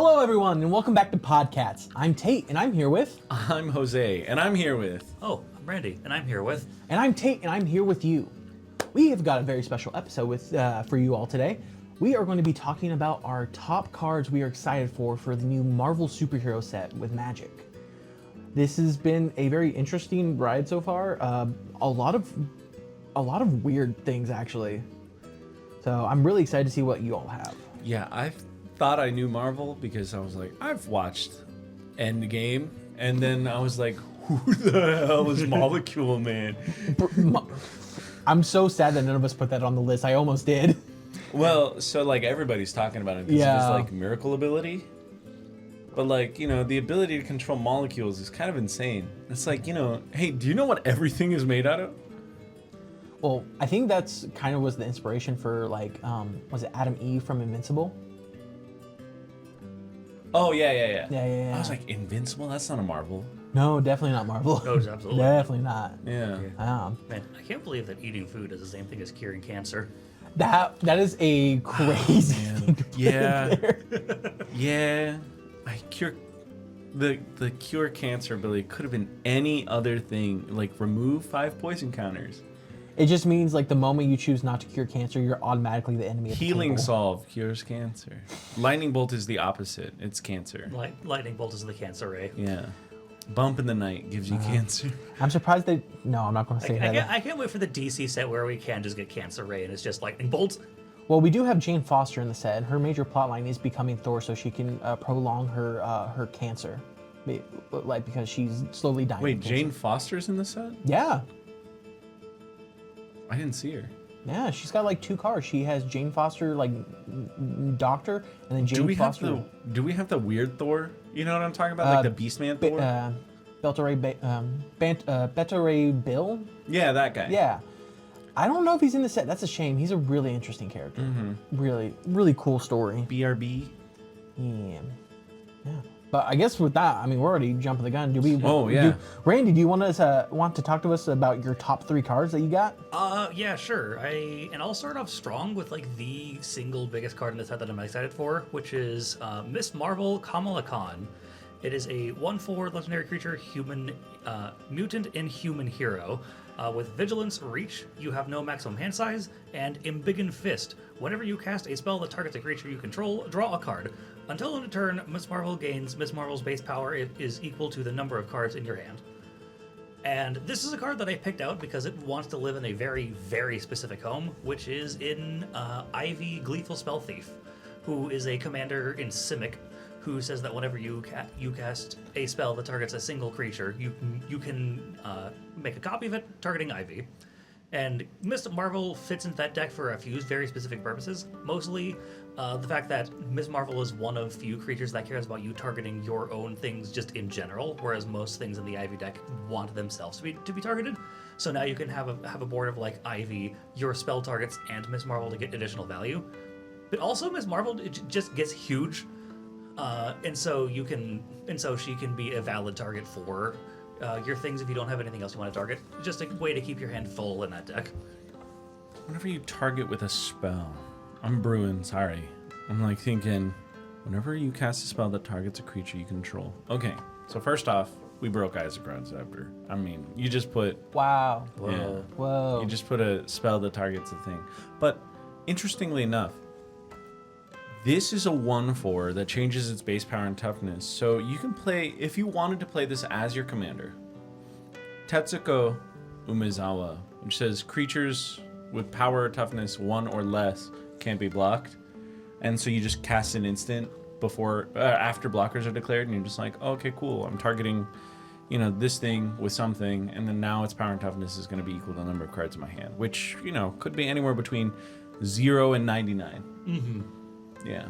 Hello, everyone, and welcome back to Podcats. I'm Tate, and I'm here with... I'm Jose, and I'm here with... Oh, I'm Randy, and I'm here with... And I'm Tate, and I'm here with you. We have got a very special episode for you all today. We are going to be talking about our top cards we are excited for the new Marvel superhero set with Magic. This has been a very interesting ride so far. A lot of weird things, actually. So I'm really excited to see what you all have. Yeah, I thought I knew Marvel because I was like, I've watched Endgame, and then I was like, who the hell is Molecule Man? I'm so sad that none of us put that on the list. I almost did. Well, so like everybody's talking about it because of his like miracle ability. But like, you know, the ability to control molecules is kind of insane. It's like, you know, hey, do you know what everything is made out of? Well, I think that's kind of was the inspiration for like, was it Adam Eve from Invincible? Oh, yeah. Yeah. I was like, Invincible? That's not a Marvel. No, definitely not Marvel. No, absolutely. Definitely not. Yeah. Man, I can't believe that eating food is the same thing as curing cancer. That is a crazy thing to put in there. Yeah. The cure cancer ability could have been any other thing, like remove 5 poison counters. It just means like the moment you choose not to cure cancer, you're automatically the enemy of the Healing table. Solve cures cancer. Lightning Bolt is the opposite. It's cancer. Lightning bolt is the cancer ray. Yeah. Bump in the night gives you cancer. I'm surprised they... No, I'm not going to say that. I can't wait for the DC set where we can just get cancer ray and it's just lightning bolt. Well, we do have Jane Foster in the set. Her major plotline is becoming Thor so she can prolong her cancer. Like, because she's slowly dying. Wait, Jane Foster's in the set? Yeah. I didn't see her. Yeah, she's got like 2 cars. She has Jane Foster, like Doctor, and then Jane Foster. Do we have the weird Thor? You know what I'm talking about, like the Beastman Thor. Beta Ray Bill. Yeah, that guy. Yeah, I don't know if he's in the set. That's a shame. He's a really interesting character. Really, really cool story. BRB. Yeah. But I guess with that, I mean, we're already jumping the gun. Randy, do you want to talk to us about your top 3 cards that you got? Yeah, sure. I'll start off strong with like the single biggest card in the set that I'm excited for, which is Miss Marvel Kamala Khan. It is a 1/4 legendary creature, human, mutant inhuman hero. With Vigilance, Reach, you have no maximum hand size, and Embiggen Fist. Whenever you cast a spell that targets a creature you control, draw a card. Until end of turn, Miss Marvel gains Miss Marvel's base power is equal to the number of cards in your hand. And this is a card that I picked out because it wants to live in a very, very specific home, which is in Ivy Gleeful Spell Thief, who is a commander in Simic, who says that whenever you cast a spell that targets a single creature, you can make a copy of it targeting Ivy. And Miss Marvel fits into that deck for a few very specific purposes. Mostly the fact that Miss Marvel is one of few creatures that cares about you targeting your own things just in general, whereas most things in the Ivy deck want themselves to be targeted. So now you can have a board of like Ivy, your spell targets, and Miss Marvel to get additional value. But also Miss Marvel just gets huge. And so she can be a valid target for your things if you don't have anything else you want to target. Just a way to keep your hand full in that deck. Whenever you target with a spell, I'm brewing, sorry. I'm like thinking, whenever you cast a spell that targets a creature you control. Okay, so first off, we broke Isaacrod's Scepter. I mean, you just put... Wow. Yeah. Whoa. You just put a spell that targets a thing. But interestingly enough, this is a 1/4 that changes its base power and toughness. So you can play, if you wanted to play this as your commander, Tetsuko Umezawa, which says creatures with power or toughness 1 or less can't be blocked. And so you just cast an instant after blockers are declared, and you're just like, oh, okay, cool. I'm targeting, you know, this thing with something, and then now its power and toughness is going to be equal to the number of cards in my hand, which, you know, could be anywhere between 0 and 99. Mm-hmm. Yeah.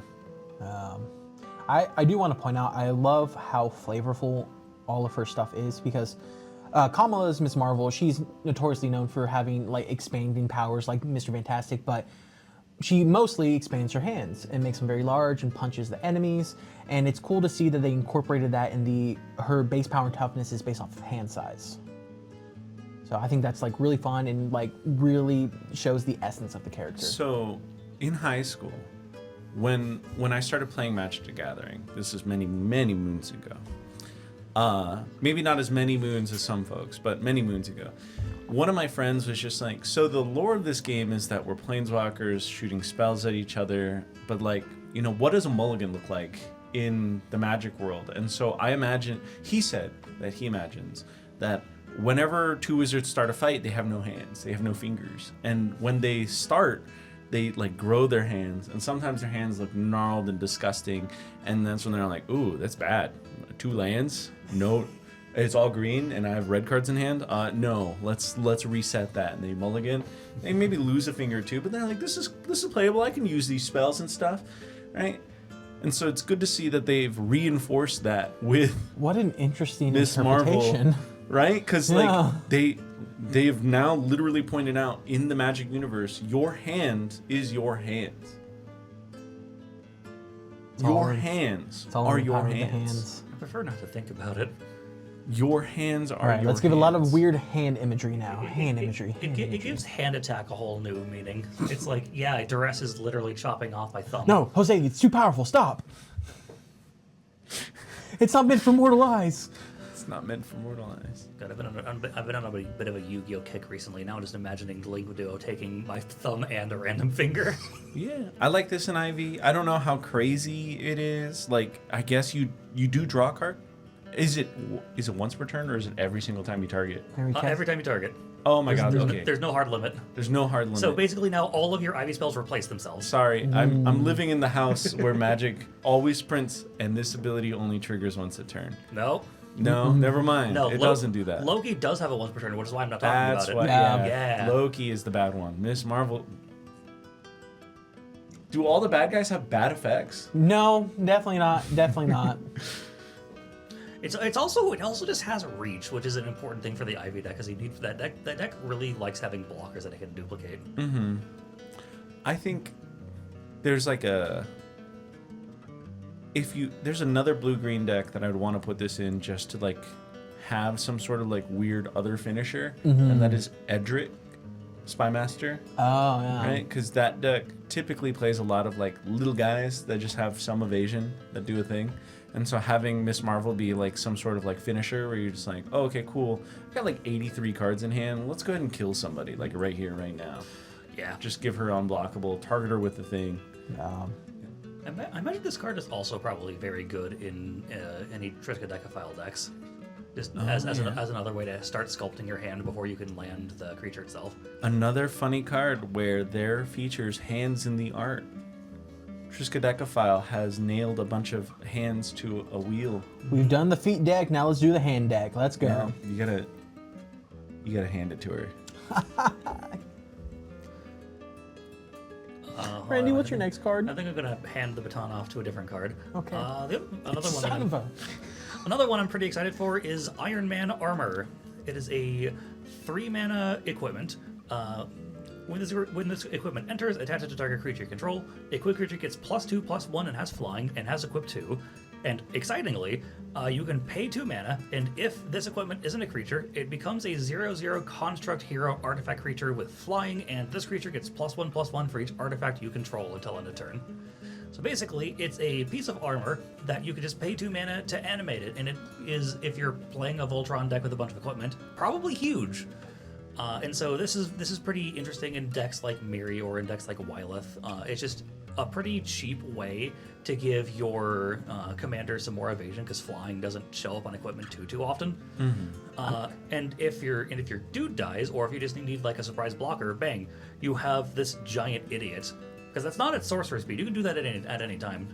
I do want to point out, I love how flavorful all of her stuff is because Kamala's Miss Marvel, she's notoriously known for having like expanding powers like Mr. Fantastic, but she mostly expands her hands and makes them very large and punches the enemies. And it's cool to see that they incorporated that in her base power and toughness is based off of hand size. So I think that's like really fun and like really shows the essence of the character. So in high school, when I started playing Magic the Gathering, this is many moons ago. Maybe not as many moons as some folks, but many moons ago. One of my friends was just like, so the lore of this game is that we're planeswalkers shooting spells at each other, but like, you know, what does a mulligan look like in the Magic world? And so he said that he imagines that whenever two wizards start a fight, they have no hands, they have no fingers. And when they start, they like grow their hands, and sometimes their hands look gnarled and disgusting. And that's when they're like, ooh, that's bad. 2 lands? No. It's all green and I have red cards in hand? No, let's reset that. And they mulligan. They maybe lose a finger or two, but they're like, this is playable. I can use these spells and stuff, right? And so it's good to see that they've reinforced that with What an interesting Miss interpretation. Marvel, right? Because Yeah. like they have now literally pointed out in the Magic universe, your hand is your hands. Your hands It's all are in the your power of the hands. I prefer not to think about it. Your hands are All right, your let's give a lot of hands. weird hand imagery now. Hand imagery. It gives hand attack a whole new meaning. It's like, yeah, duress is literally chopping off my thumb. No, Jose, it's too powerful. Stop. It's not meant for mortal eyes. It's not meant for mortal eyes. God, I've been on a bit of a Yu-Gi-Oh kick recently. Now I'm just imagining Link Duo taking my thumb and a random finger. Yeah, I like this in Ivy. I don't know how crazy it is. Like, I guess you do draw a card. Is it once per turn, or is it every single time you target? Every time you target. Oh my god, okay. There's no hard limit. There's no hard limit. So basically now all of your Ivy spells replace themselves. Sorry, I'm living in the house where Magic always prints, and this ability only triggers once a turn. No. No, never mind. No, it doesn't do that. Loki does have a once per turn, which is why I'm not talking That's about why. it. Yeah. Yeah. Loki is the bad one. Miss Marvel. Do all the bad guys have bad effects? No, definitely not. Definitely not. It also just has reach, which is an important thing for the Ivy deck, because you need that deck. That deck really likes having blockers that it can duplicate. I think there's like there's another blue-green deck that I'd want to put this in just to like have some sort of like weird other finisher, and that is Edric, Spymaster. Oh, yeah. Right? Because that deck typically plays a lot of like little guys that just have some evasion that do a thing. And so having Miss Marvel be like some sort of like finisher where you're just like, oh, okay, cool. I got like 83 cards in hand. Let's go ahead and kill somebody like right here, right now. Yeah. Just give her unblockable, target her with the thing. I imagine this card is also probably very good in any Triskaidekaphile decks. Just as another way to start sculpting your hand before you can land the creature itself. Another funny card where there features hands in the art. Triskaidekaphile has nailed a bunch of hands to a wheel. We've done the feet deck. Now let's do the hand deck. Let's go. Yeah, you gotta hand it to her. Randy, what's your next card? I think I'm gonna hand the baton off to a different card. Okay. Another one I'm pretty excited for is Iron Man Armor. It is a 3-mana equipment. When this equipment enters, attach it to target creature you control. Equipped creature gets +2/+1 and has flying and has equip 2. And excitingly, you can pay 2 mana, and if this equipment isn't a creature, it becomes a 0/0 construct hero artifact creature with flying, and this creature gets +1/+1 for each artifact you control until end of turn. So basically, it's a piece of armor that you could just pay 2 mana to animate it, and it is, if you're playing a Voltron deck with a bunch of equipment, probably huge. And so this is pretty interesting in decks like Miri or in decks like Wyleth. It's just a pretty cheap way to give your commander some more evasion, because flying doesn't show up on equipment too often. And if your dude dies, or if you just need like a surprise blocker, bang, you have this giant idiot. Because that's not at sorcerer speed. You can do that at any time.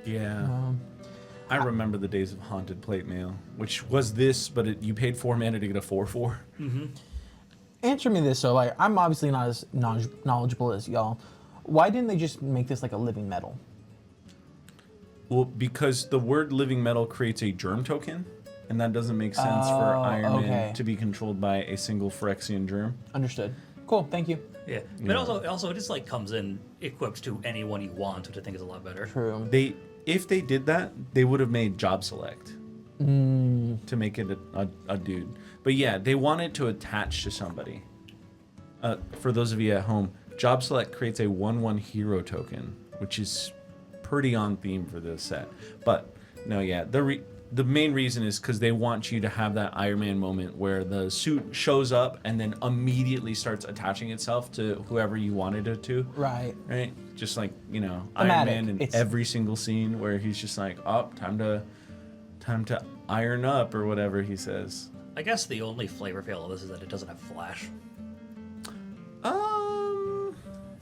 Yeah. I remember the days of Haunted Plate Mail, which was this, but you paid 4 mana to get a 4/4. Answer me this, so like I'm obviously not as knowledgeable as y'all. Why didn't they just make this like a living metal? Well, because the word living metal creates a germ token, and that doesn't make sense for Iron Man to be controlled by a single Phyrexian germ. Understood. Cool, thank you. Yeah, but also it just like comes in equipped to anyone you want, which I think is a lot better. True. If they did that, they would have made job select to make it a dude. But yeah, they wanted to attach to somebody. For those of you at home, job select creates a 1/1 hero token, which is pretty on theme for this set. But no, yeah, the main reason is because they want you to have that Iron Man moment where the suit shows up and then immediately starts attaching itself to whoever you wanted it to. Right. Right? Just like, you know, Thematic. Iron Man in every single scene where he's just like, oh, time to iron up or whatever he says. I guess the only flavor fail of this is that it doesn't have Flash. I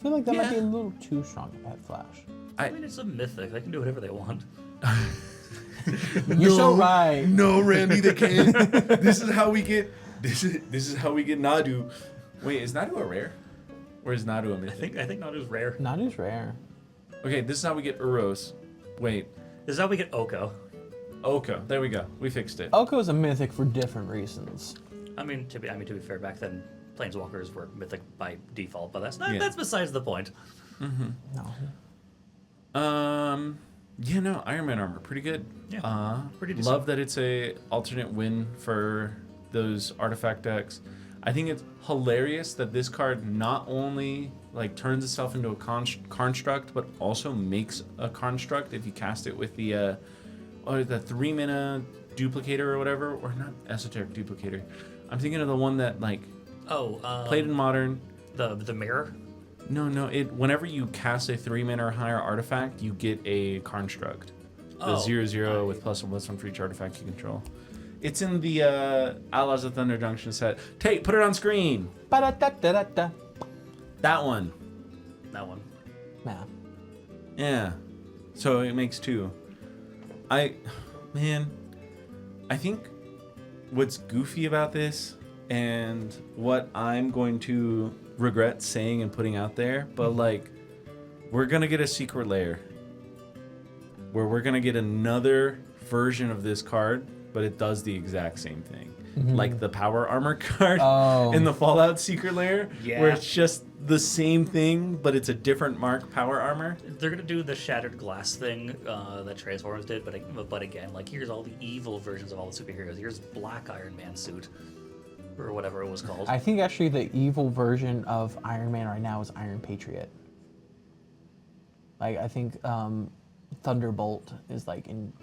feel like that might be a little too strong at Flash. I mean, it's a mythic. They can do whatever they want. You're so right. No, Randy, they can't. This is how we get Nadu. Wait, is Nadu a rare? Or is Nadu a mythic? I think Nadu's rare. Nadu's rare. Okay, this is how we get Uros. Wait, This is how we get Oko. Oko. There we go. We fixed it. Oko is a mythic for different reasons. I mean, to be fair, back then Planeswalkers were mythic by default, but that's Yeah. that's besides the point. No. Yeah, no, Iron Man armor, pretty good. Yeah, pretty decent. Love that it's a alternate win for those artifact decks. I think it's hilarious that this card not only like turns itself into a construct, but also makes a construct if you cast it with the 3-mana duplicator or whatever, or not esoteric duplicator. I'm thinking of the one that like played in Modern. The mirror. No. Whenever you cast a 3-mana or higher artifact, you get a construct. The 0/0 with +1/+1 for each artifact you control. It's in the Outlaws of Thunder Junction set. Tate, put it on screen. Ba-da-da-da-da-da. That one. That one. Nah. Yeah. So it makes 2. I think what's goofy about this and what I'm going to regret saying and putting out there, but like, we're gonna get a secret layer where we're gonna get another version of this card, but it does the exact same thing. Like the power armor card in the Fallout secret layer, where it's just the same thing, but it's a different mark power armor. They're gonna do the shattered glass thing that Transformers did, but again, like here's all the evil versions of all the superheroes. Here's Black Iron Man suit, or whatever it was called. I think actually the evil version of Iron Man right now is Iron Patriot. Like I think Thunderbolt is like in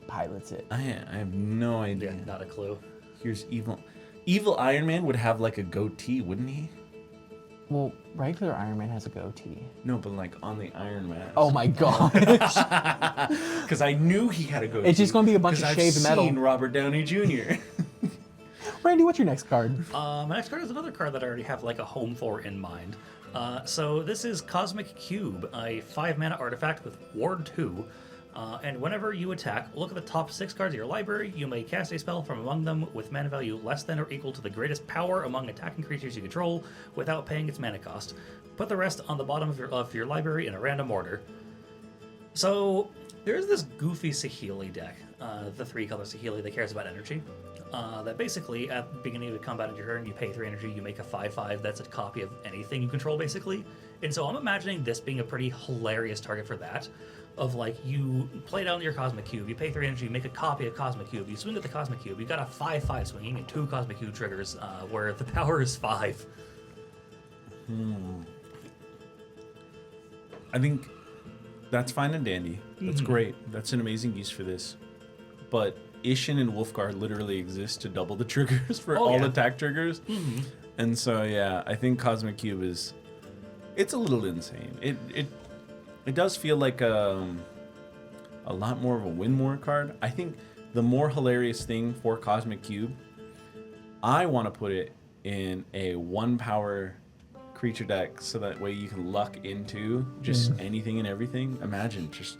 pilots it. I have no idea. Yeah, not a clue. Here's evil. Evil Iron Man would have like a goatee, wouldn't he? Well, regular Iron Man has a goatee. No, but like on the Iron Man. Oh my god. Because I knew he had a goatee. It's just gonna be a bunch of shaved I've metal. seen Robert Downey Jr. Randy, what's your next card? My next card is another card that I already have like a home for in mind. So this is Cosmic Cube, a 5-mana artifact with Ward 2. And whenever you attack, look at the top 6 cards of your library. You may cast a spell from among them with mana value less than or equal to the greatest power among attacking creatures you control without paying its mana cost. Put the rest on the bottom of your library in a random order. So there's this goofy Saheeli deck, the 3-color Saheeli that cares about energy. That basically, at the beginning of the combat of your turn, you pay 3 energy, you make a 5/5 that's a copy of anything you control, basically. And so I'm imagining this being a pretty hilarious target for that. Of like, you play down your Cosmic Cube, you pay 3 energy, you make a copy of Cosmic Cube, you swing at the Cosmic Cube, you got a 5/5 swinging and 2 Cosmic Cube triggers where the power is 5. I think that's fine and dandy. That's great. That's an amazing use for this. But Ishin and Wolfguard literally exist to double the triggers for all attack triggers. And so, yeah, I think Cosmic Cube it's a little insane. It does feel like a lot more of a win more card. I think the more hilarious thing for Cosmic Cube, I want to put it in a 1-power creature deck so that way you can luck into just anything and everything. Imagine just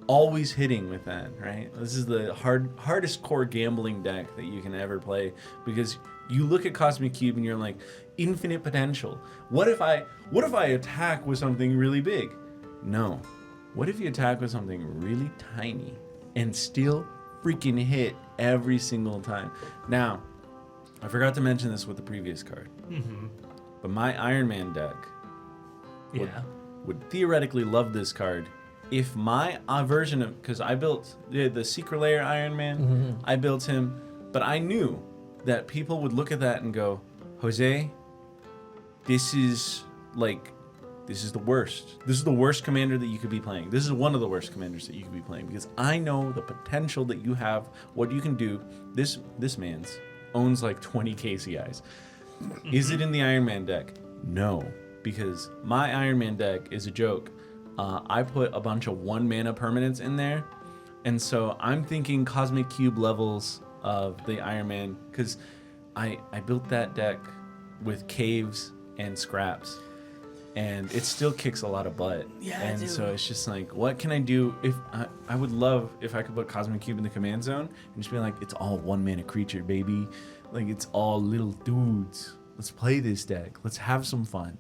always hitting with that, right? This is the hardest core gambling deck that you can ever play, because you look at Cosmic Cube and you're like, infinite potential. What if I attack with something really big? No. What if you attack with something really tiny and still freaking hit every single time? Now, I forgot to mention this with the previous card. But my Iron Man deck would theoretically love this card if my version of... Because I built the Secret Layer Iron Man. I built him. But I knew that people would look at that and go, Jose, this is like this is the worst. This is the worst commander that you could be playing. This is one of the worst commanders that you could be playing because I know the potential that you have, what you can do. This man's owns like 20 KCIs. Is it in the Iron Man deck? No, because my Iron Man deck is a joke. I put a bunch of 1 mana permanents in there, and so I'm thinking Cosmic Cube levels of the Iron Man because I built that deck with caves and scraps, and it still kicks a lot of butt. Yeah, and dude. so it's just like, what can I do? If I would love if I could put Cosmic Cube in the command zone and just be like, it's all 1 mana creature, baby. Like, it's all little dudes. Let's play this deck. Let's have some fun.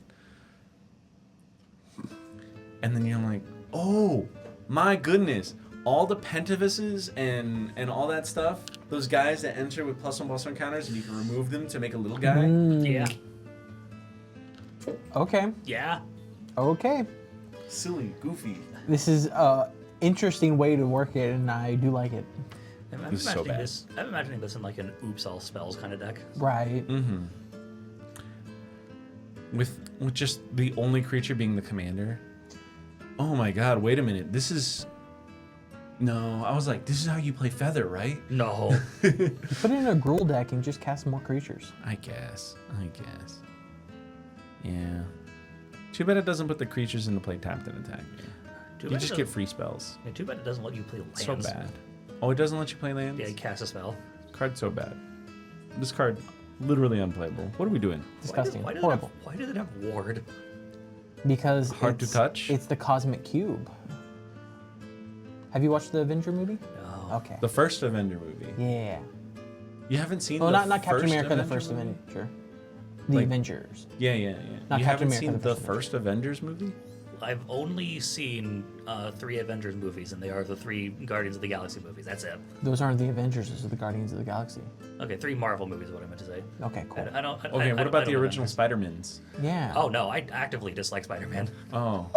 And then you're like, oh my goodness, all the Pentavises and all that stuff, those guys that enter with +1/+1 counters, and you can remove them to make a little guy. Yeah. Okay. Yeah. Okay. Silly, goofy. This is a interesting way to work it, and I do like it. I'm This is so imagining bad. this. I'm imagining this in like an oops all spells kind of deck. Right. Mm-hmm. With just the only creature being the commander. Oh my god, wait a minute. This is... No, I was like, this is how you play Feather, right? No. You put it in a Gruul deck and just cast more creatures. I guess. Yeah. Too bad it doesn't put the creatures into play tapped and attack. Too You bad just it get doesn't- free spells. Yeah, too bad it doesn't let you play lands. So bad. Oh, it doesn't let you play lands? Yeah, you cast a spell. Card's so bad. This card, literally unplayable. What are we doing? Disgusting. Why Horrible. Why did it have ward? Because Hard to it's- touch? It's the Cosmic Cube. Have you watched the Avenger movie? No. Okay. The first Avenger movie. Yeah. You haven't seen Well, the not Captain first America, the Avenger first movie? Avenger. The Like- Avengers. Yeah. Not You Captain haven't America, seen the the first first Avengers movie? I've only seen 3 Avengers movies, and they are the 3 Guardians of the Galaxy movies. That's it. Those aren't the Avengers, those are the Guardians of the Galaxy. Okay, 3 Marvel movies is what I meant to say. Okay, cool. I don't. Okay, what about the original Spider-Mans? Yeah. Oh no, I actively dislike Spider-Man. Oh.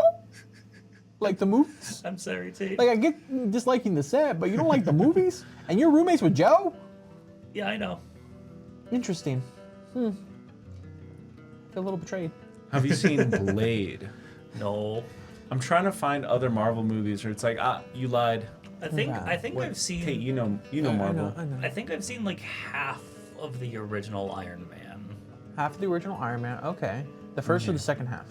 Like the movies? I'm sorry, Tate. Like, I get disliking the set, but you don't like the movies? And you're roommates with Joe? Yeah, I know. Interesting. Feel a little betrayed. Have you seen Blade? No. I'm trying to find other Marvel movies where it's like, you lied. I think Yeah. I've seen. Hey, you know Marvel. I know. I think I've seen like half of the original Iron Man. Half of the original Iron Man. Okay. The first or the second half?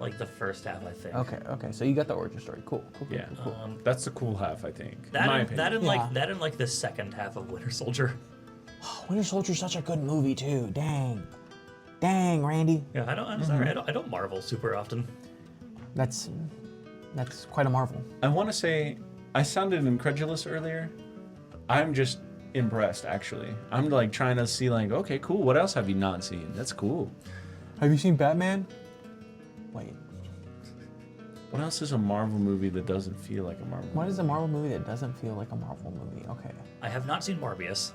Like the first half, I think. Okay. So you got the origin story. Cool. Yeah. Cool. That's the cool half, I think. That in my and, opinion. that and Yeah. like that and like the second half of Winter Soldier. Winter Soldier's such a good movie, too. Dang, Randy. Yeah, I'm sorry. I don't marvel super often. That's quite a marvel. I want to say, I sounded incredulous earlier. I'm just impressed, actually. I'm like trying to see, like, okay, cool. What else have you not seen? That's cool. Have you seen Batman? Wait. What else is a Marvel movie that doesn't feel like a Marvel What movie? is a Marvel movie that doesn't feel like a Marvel movie? Okay. I have not seen Morbius.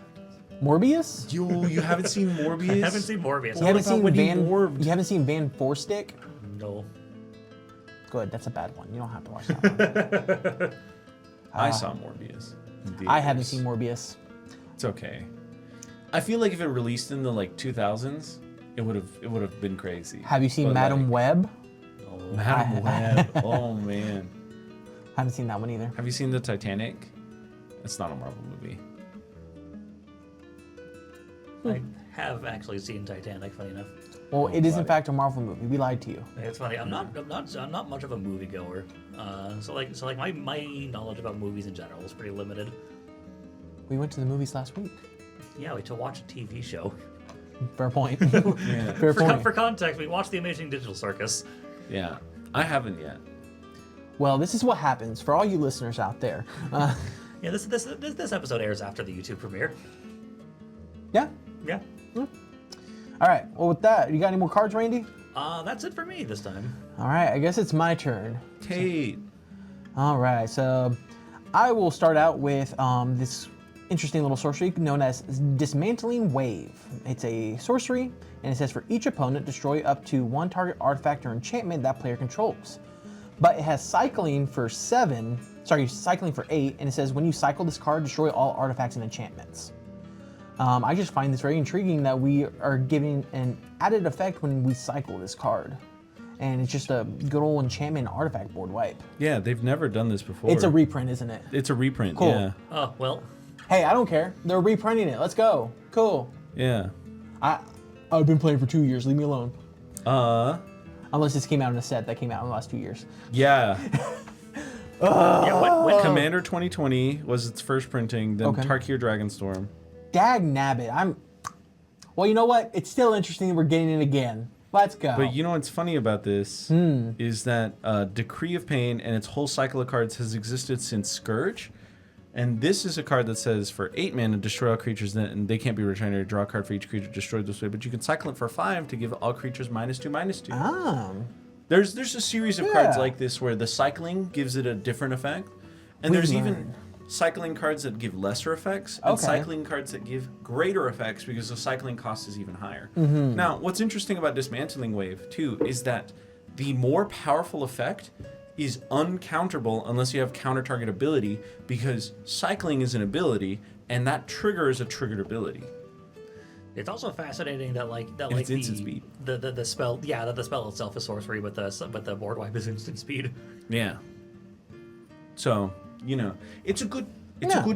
Morbius? You haven't seen Morbius? I haven't seen Morbius. You haven't about seen when he Van? morphed? You haven't seen Van Forstick? No. Good. That's a bad one. You don't have to watch that one. I saw Morbius. in I haven't theaters. seen Morbius. It's okay. I feel like if it released in the like 2000s, it would have been crazy. Have you seen But, Madam like, Web? No. Madam Web. Oh man. Haven't seen that one either. Have you seen the Titanic? It's not a Marvel movie. I have actually seen Titanic. Funny enough. Well, it is in Sorry. fact a Marvel movie. We lied to you. It's funny. I'm not much of a moviegoer. So my knowledge about movies in general is pretty limited. We went to the movies last week. Yeah, to watch a TV show. Fair point. Yeah. Fair point. For context, we watched The Amazing Digital Circus. Yeah. I haven't yet. Well, this is what happens for all you listeners out there. Yeah, this episode airs after the YouTube premiere. Yeah. Yeah. All right. Well, with that, you got any more cards, Randy? That's it for me this time. All right. I guess it's my turn. Tate. All right. So I will start out with this interesting little sorcery known as Dismantling Wave. It's a sorcery, and it says for each opponent, destroy up to one target artifact or enchantment that player controls. But it has cycling for 8, and it says when you cycle this card, destroy all artifacts and enchantments. I just find this very intriguing that we are giving an added effect when we cycle this card. and it's just a good old enchantment artifact board wipe. Yeah, they've never done this before. It's a reprint, isn't it? It's a reprint, Cool. yeah. Oh, well. Hey, I don't care. They're reprinting it. Let's go. Cool. Yeah. I've been playing for 2 years. Leave me alone. Uh, Unless this came out in a set that came out in the last 2 years. yeah. Yeah, when Commander 2020 was its first printing, then Okay. Tarkir Dragonstorm. Dag nabbit. Well, you know what? It's still interesting that we're getting it again. Let's go. But you know what's funny about this is that Decree of Pain and its whole cycle of cards has existed since Scourge. And this is a card that says for 8 mana, destroy all creatures, and they can't be returned, or draw a card for each creature destroyed this way. But you can cycle it for 5 to give all creatures -2/-2. There's a series of cards Yeah. like this where the cycling gives it a different effect. And there's We've even learned. cycling cards that give lesser effects, and Okay. cycling cards that give greater effects because the cycling cost is even higher. Mm-hmm. Now, what's interesting about Dismantling Wave, too, is that the more powerful effect is uncounterable unless you have counter target ability, because cycling is an ability, and that triggers a triggered ability. It's also fascinating that it's instant speed. the spell, yeah, that the spell itself is sorcery, but the board wipe is instant speed. Yeah. So, you know, it's a good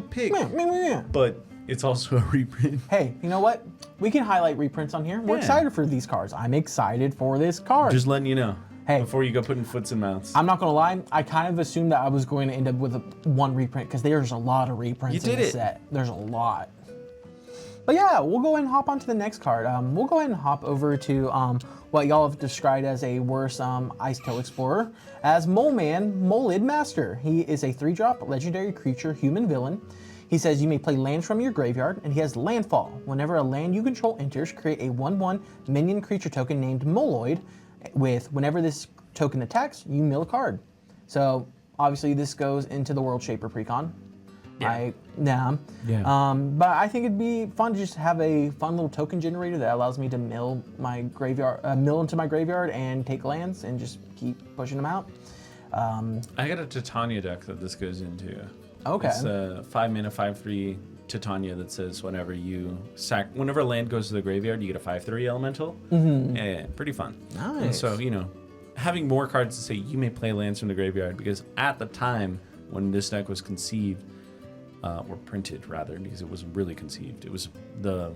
pick, Yeah. but it's also a reprint. Hey, you know what? We can highlight reprints on here. We're Yeah. excited for these cards. I'm excited for this card. Just letting you know. Hey. Before you go putting foots in mouths. I'm not gonna lie. I kind of assumed that I was going to end up with one reprint because there's a lot of reprints You in did the it. set. There's a lot. But yeah, we'll go ahead and hop on to the next card. We'll go ahead and hop over to what y'all have described as a worse Ice Tail Explorer, as Mole Man, Molid Master. He is a 3-drop legendary creature, human villain. He says you may play lands from your graveyard, and he has Landfall. Whenever a land you control enters, create a 1/1 minion creature token named Moloid. Whenever this token attacks, you mill a card. So obviously this goes into the World Shaper precon. Yeah. But I think it'd be fun to just have a fun little token generator that allows me to mill my graveyard, mill into my graveyard and take lands and just keep pushing them out. I got a Titania deck that this goes into. Okay. It's a 5 mana 5/3 Titania that says whenever a land goes to the graveyard, you get a 5/3 elemental. Yeah, pretty fun. Nice. And so, you know, having more cards to say you may play lands from the graveyard, because at the time when this deck was conceived, or printed rather, because it wasn't really conceived, it was the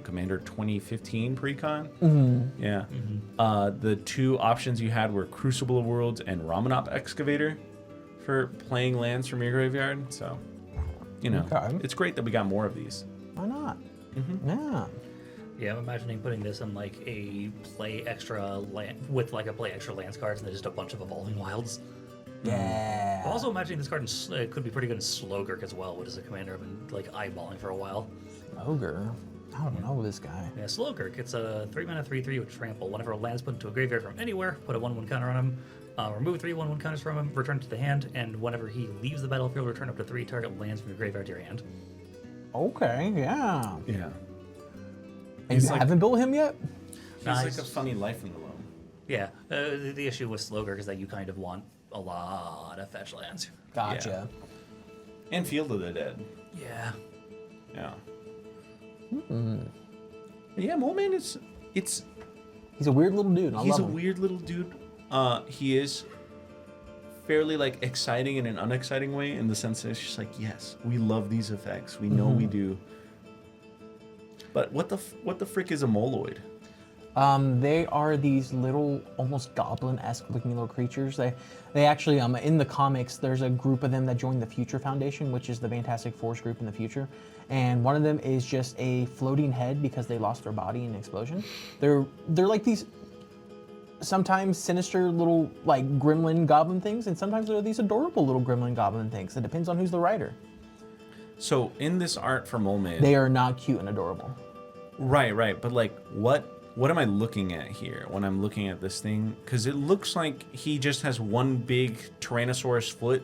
Commander 2015 precon. Yeah. The two options you had were Crucible of Worlds and Ramanop Excavator for playing lands from your graveyard. So, you know, Okay. it's great that we got more of these. Why not? Yeah. Yeah, I'm imagining putting this in like a play extra land with like a play extra lands cards and then just a bunch of Evolving Wilds. Yeah. I'm also imagining this card could be pretty good in Slogurk as well, which is a commander I've been like eyeballing for a while. Ogre. I don't know this guy. Yeah, Slogurk. It's a 3 mana 3/3 with trample. Whenever a land's put into a graveyard from anywhere, put a 1/1 counter on him. Remove 3 1/1 counters from him, return to the hand, and whenever he leaves the battlefield, return up to 3 target lands from your graveyard to your hand. Okay, yeah. Yeah. And you like- haven't built him yet? He's Nice. like a funny life in the loam. Yeah, the issue with Slogurk is that you kind of want a lot of fetch lands. Gotcha. And Field of the Dead. Yeah. Yeah. Yeah, Mole Man is He's a weird little dude. he's love a him. weird little dude. He is fairly like exciting in an unexciting way, in the sense that it's just like, yes, we love these effects. We know we do. But what the frick is a Moloid? They are these little, almost goblin-esque looking little creatures. They actually, in the comics, there's a group of them that joined the Future Foundation, which is the Fantastic Four's group in the future. And one of them is just a floating head because they lost their body in an explosion. They're like these sometimes sinister little like gremlin goblin things, and sometimes they're these adorable little gremlin goblin things. It depends on who's the writer. So in this art for Mole Man, They are not cute and adorable. right. But like, what am I looking at here when I'm looking at this thing? Because it looks like he just has one big Tyrannosaurus foot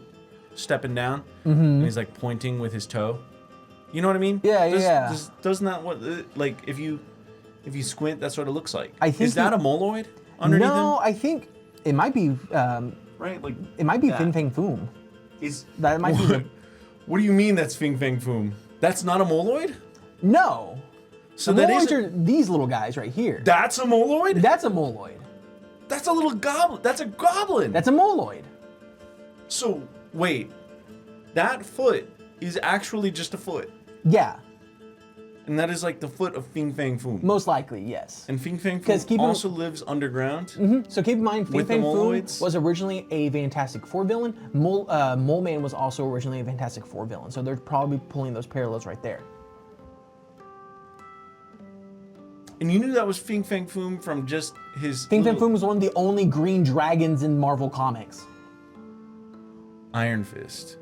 stepping down, and he's like pointing with his toe. You know what I mean? Yeah. Doesn't that what like if you squint, that's what it looks like? I think is that he- a Moloid underneath No, him? I think it might be. Right, like It might be that. Fin Fang Foom. Is That might be the. What do you mean that's Fing Fang Foom? That's not a Moloid? No. So The that moloids is are these little guys right here. that's a Moloid? That's a moloid. That's a little goblin. That's a goblin. That's a moloid. So, wait. That foot is actually just a foot. Yeah, And that is like the foot of Fing Fang Foom. most likely, yes. And Fing Fang 'Cause Foom also lives underground. So keep in mind, Fin With the Fang Foom moloids? was originally a Fantastic Four villain. Mole Man was also originally a Fantastic Four villain. So they're probably pulling those parallels right there. And you knew that was Fing Fang Foom from just his Fin Fang little Foom was one of the only green dragons in Marvel Comics. Iron Fist.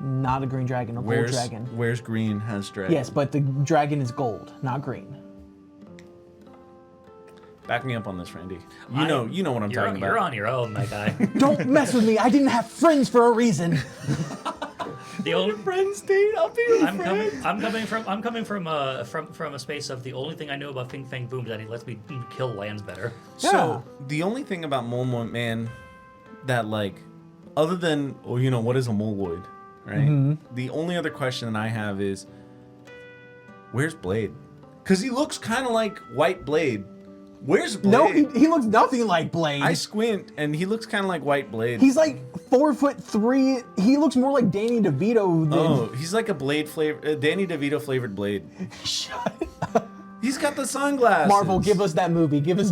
Not a green dragon, a gold dragon. Where's green has dragon? Yes, but the dragon is gold, not green. Back me up on this, Randy. You know what I'm talking about. You're on your own, my guy. Don't mess with me. I didn't have friends for a reason. The only Friends, Tate. I'll be your friend. I'm coming from a space of the only thing I know about Fing Fang Boom is that he lets me kill lands better. So the only thing about Mole Man that like, other than what is a moloid, right? Mm-hmm. The only other question that I have is, where's Blade? Because he looks kind of like White Blade. Where's Blade? No, he looks nothing like Blade. I squint and he looks kind of like White Blade. He's like 4'3". He looks more like Danny DeVito than. Oh, he's like a Blade flavor, Danny DeVito flavored Blade. Shut up. He's got the sunglasses. Marvel, give us that movie. Give us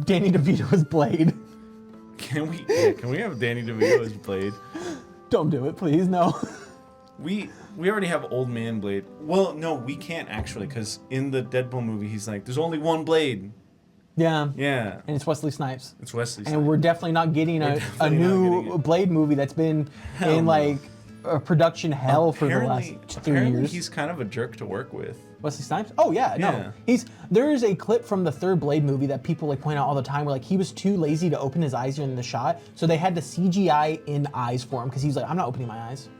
Danny DeVito as Blade. Can we have Danny DeVito as Blade? Don't do it, please. No. We already have Old Man Blade. Well, no, we can't actually, because in the Deadpool movie, he's like, there's only one Blade. Yeah. Yeah. And it's Wesley Snipes. It's Wesley Snipes. And we're definitely not getting a definitely not new getting it. Blade movie that's been Hell in no. like a production hell for the last 3 years. He's kind of a jerk to work with. Wesley Snipes? Oh yeah, no. Yeah. There is a clip from the third Blade movie that people like point out all the time where like he was too lazy to open his eyes during the shot, so they had to CGI in eyes for him because he's like, I'm not opening my eyes.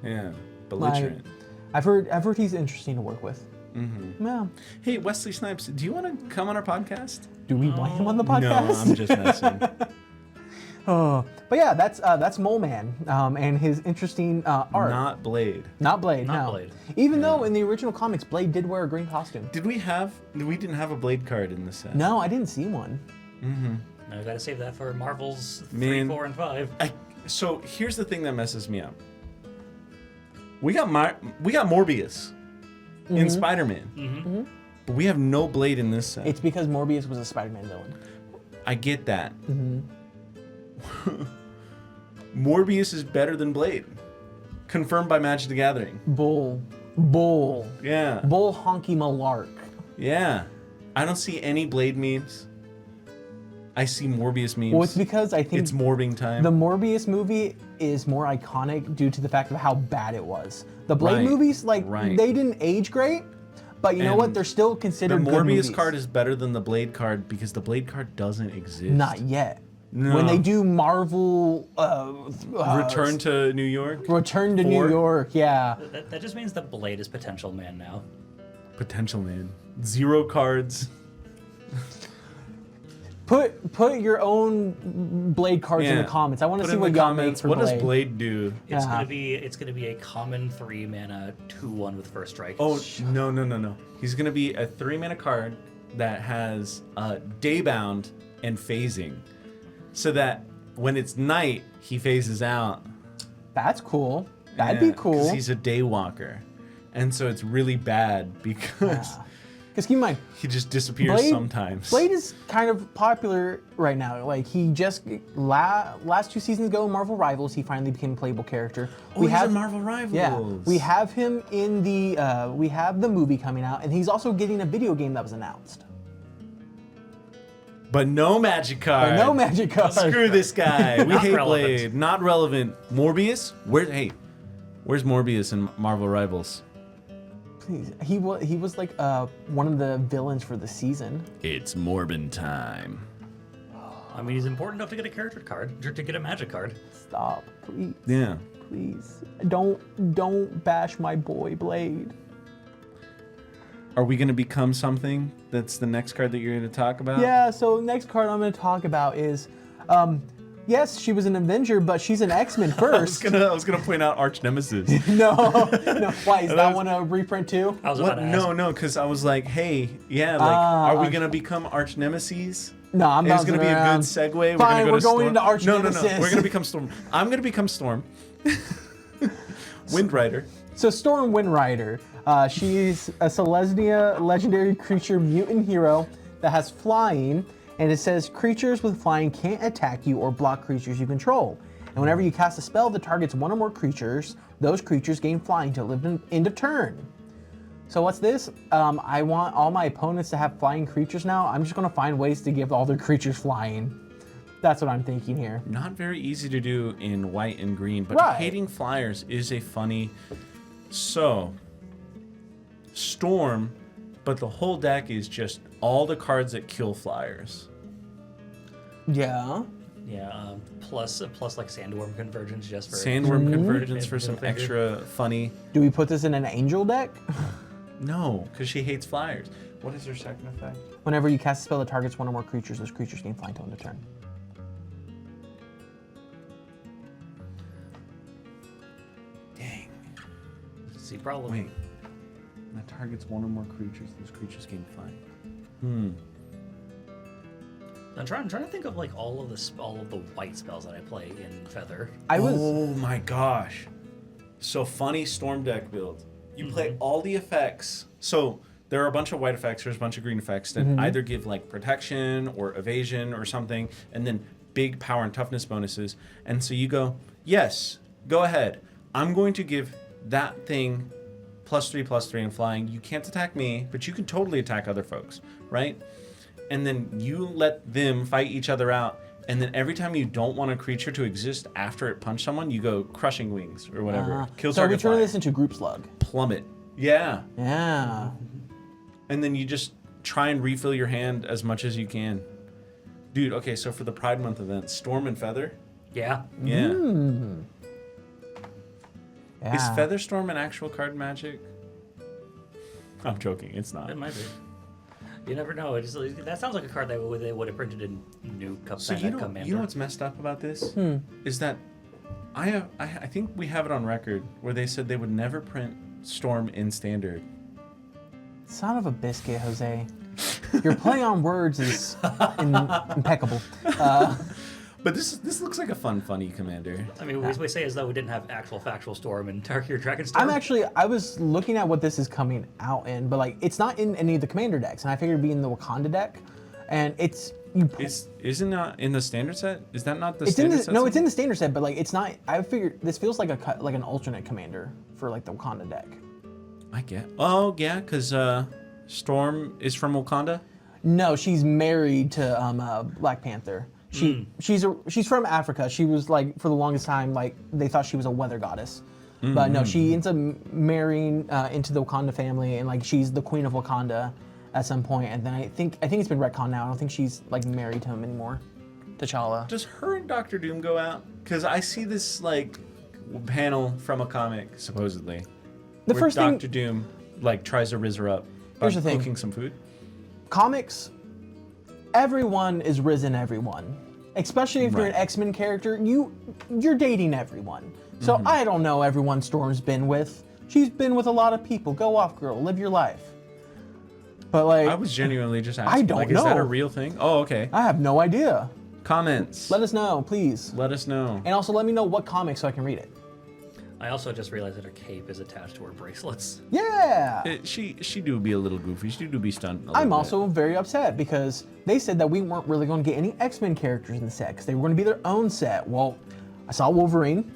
Yeah. Belligerent. I've heard he's interesting to work with. Mm-hmm. Yeah. Hey, Wesley Snipes, do you want to come on our podcast? Do we want him on the podcast? No, I'm just messing. Oh, but yeah, that's Mole Man and his interesting art. Not Blade. Not Blade. Not no. Blade. Even though in the original comics, Blade did wear a green costume. We didn't have a Blade card in the set. No, I didn't see one. Now I gotta save that for Marvel's 3, Man. 4, and 5. So here's the thing that messes me up. We got Morbius in Spider-Man, but we have no Blade in this set. It's because Morbius was a Spider-Man villain. I get that. Morbius is better than Blade. Confirmed by Magic the Gathering. Bull Yeah. honky malark. Yeah. I don't see any Blade memes. I see Morbius memes. Well, it's because I think it's morbing time. the Morbius movie is more iconic due to the fact of how bad it was. The Blade Right, movies, like, right. they didn't age great, but you know And what? They're still the considered good Morbius movies. card is better than the Blade card because the Blade card doesn't exist. Not yet. No. When they do Marvel Return to New York? Return to New 4? York, yeah. That just means that Blade is Potential Man now. Potential Man. 0 cards. Put your own Blade cards in the comments. I want to see what y'all make for What Blade. does Blade do? It's Yeah. gonna be a common 3 mana 2/1 with first strike. Oh, no. He's going to be a 3-mana card that has Daybound and phasing. So that when it's night, he phases out. That's cool. That'd be cool. Because he's a Daywalker. And so it's really bad because Because keep in mind, he just disappears sometimes. Blade is kind of popular right now. Like he just last 2 seasons ago in Marvel Rivals, he finally became a playable character. Oh, he's in Marvel Rivals. Yeah, we have him in the we have the movie coming out, and he's also getting a video game that was announced. But no magic card. No magic card. Screw this guy. We Not hate relevant. Blade. Not relevant. Morbius? Where's Morbius in Marvel Rivals? Please, he was like one of the villains for the season. It's Morbin time. I mean, he's important enough to get a character card, or to get a magic card. Stop, please. Yeah. Please, don't bash my boy Blade. Are we going to become something? That's the next card that you're going to talk about? Yeah, so next card I'm going to talk about is, yes, she was an Avenger, but she's an X-Men first. I was gonna point out Arch Nemesis. No. Why, is that one a reprint too? I was about to ask. No, because I was like, hey, yeah, like, are we gonna become Arch Nemesis? No, I'm It's bouncing gonna be a around. good segue. Fine, we're we're gonna going into Arch No. Nemesis. We're gonna become Storm. I'm gonna become Storm. Wind Rider. So Storm Windrider, she's a Selesnya legendary creature mutant hero that has flying, and it says creatures with flying can't attack you or block creatures you control. And whenever you cast a spell that targets one or more creatures, those creatures gain flying to live into turn. So what's this? I want all my opponents to have flying creatures now. I'm just gonna find ways to give all their creatures flying. That's what I'm thinking here. Not very easy to do in white and green, but Right. hating flyers is a funny. So, Storm, but the whole deck is just all the cards that kill flyers. Yeah. Yeah, plus like Sandworm Convergence just for... Sandworm Convergence for Middle some finger. extra funny. Do we put this in an angel deck? No, because she hates flyers. What is her second effect? Whenever you cast a spell that targets one or more creatures, those creatures gain flying till end of turn. Dang. See, problem. Wait. That targets one or more creatures. Those creatures gain flying. I'm trying to think of like all of the white spells that I play in Feather. Oh my gosh. So funny Storm deck build. You play all the effects. So there are a bunch of white effects, there's a bunch of green effects that either give like protection or evasion or something, and then big power and toughness bonuses. And so you go, yes, go ahead. I'm going to give that thing +3/+3 in flying. You can't attack me, but you can totally attack other folks, right? And then you let them fight each other out. And then every time you don't want a creature to exist after it punched someone, you go Crushing Wings or whatever. Kill So we target turn flyer. this into group slug. Plummet. Yeah. Yeah. And then you just try and refill your hand as much as you can. Dude, okay, so for the Pride Month event, Storm and Feather? Yeah. Yeah. Yeah. Is Featherstorm an actual card in Magic? I'm joking, it's not. It might be. You never know. That sounds like a card that they would have printed in New So Commander. you know what's messed up about this? Is that I think we have it on record where they said they would never print Storm in Standard. Son of a biscuit, Jose. Your play on words is impeccable. But this looks like a funny commander. I mean, we say as though we didn't have actual factual Storm and Tarkir Dragonstorm. I was looking at what this is coming out in, but like it's not in any of the commander decks, and I figured it'd be in the Wakanda deck, and it's Isn't that in the standard set? Is that not the it's in standard the set? no, it's in the standard set, but like it's not. I figured this feels like like an alternate commander for like the Wakanda deck. I get. Oh yeah, because Storm is from Wakanda. No, she's married to Black Panther. She's from Africa. She was like for the longest time like they thought she was a weather goddess, but no, she ends up marrying into the Wakanda family, and like she's the queen of Wakanda at some point. And then I think it's been retconned now. I don't think she's like married to him anymore. T'Challa. Does her and Doctor Doom go out? Because I see this like panel from a comic supposedly. The where first thing- Doctor Doom like tries to rizz her up by Here's the thing. cooking some food. Comics, everyone is risen everyone. Especially if you're an Right. X-Men character, you're dating everyone. So I don't know everyone Storm's been with. She's been with a lot of people. Go off, girl. Live your life. But like, I was genuinely just asking. don't like, Is that a know. real thing? Oh, okay. I have no idea. Comments. Let us know, please. Let us know. And also let me know what comic so I can read it. I also just realized that her cape is attached to her bracelets. Yeah. She do be a little goofy. She do be stunned. I'm also very upset because they said that we weren't really going to get any X-Men characters in the set because they were going to be their own set. Well, I saw Wolverine.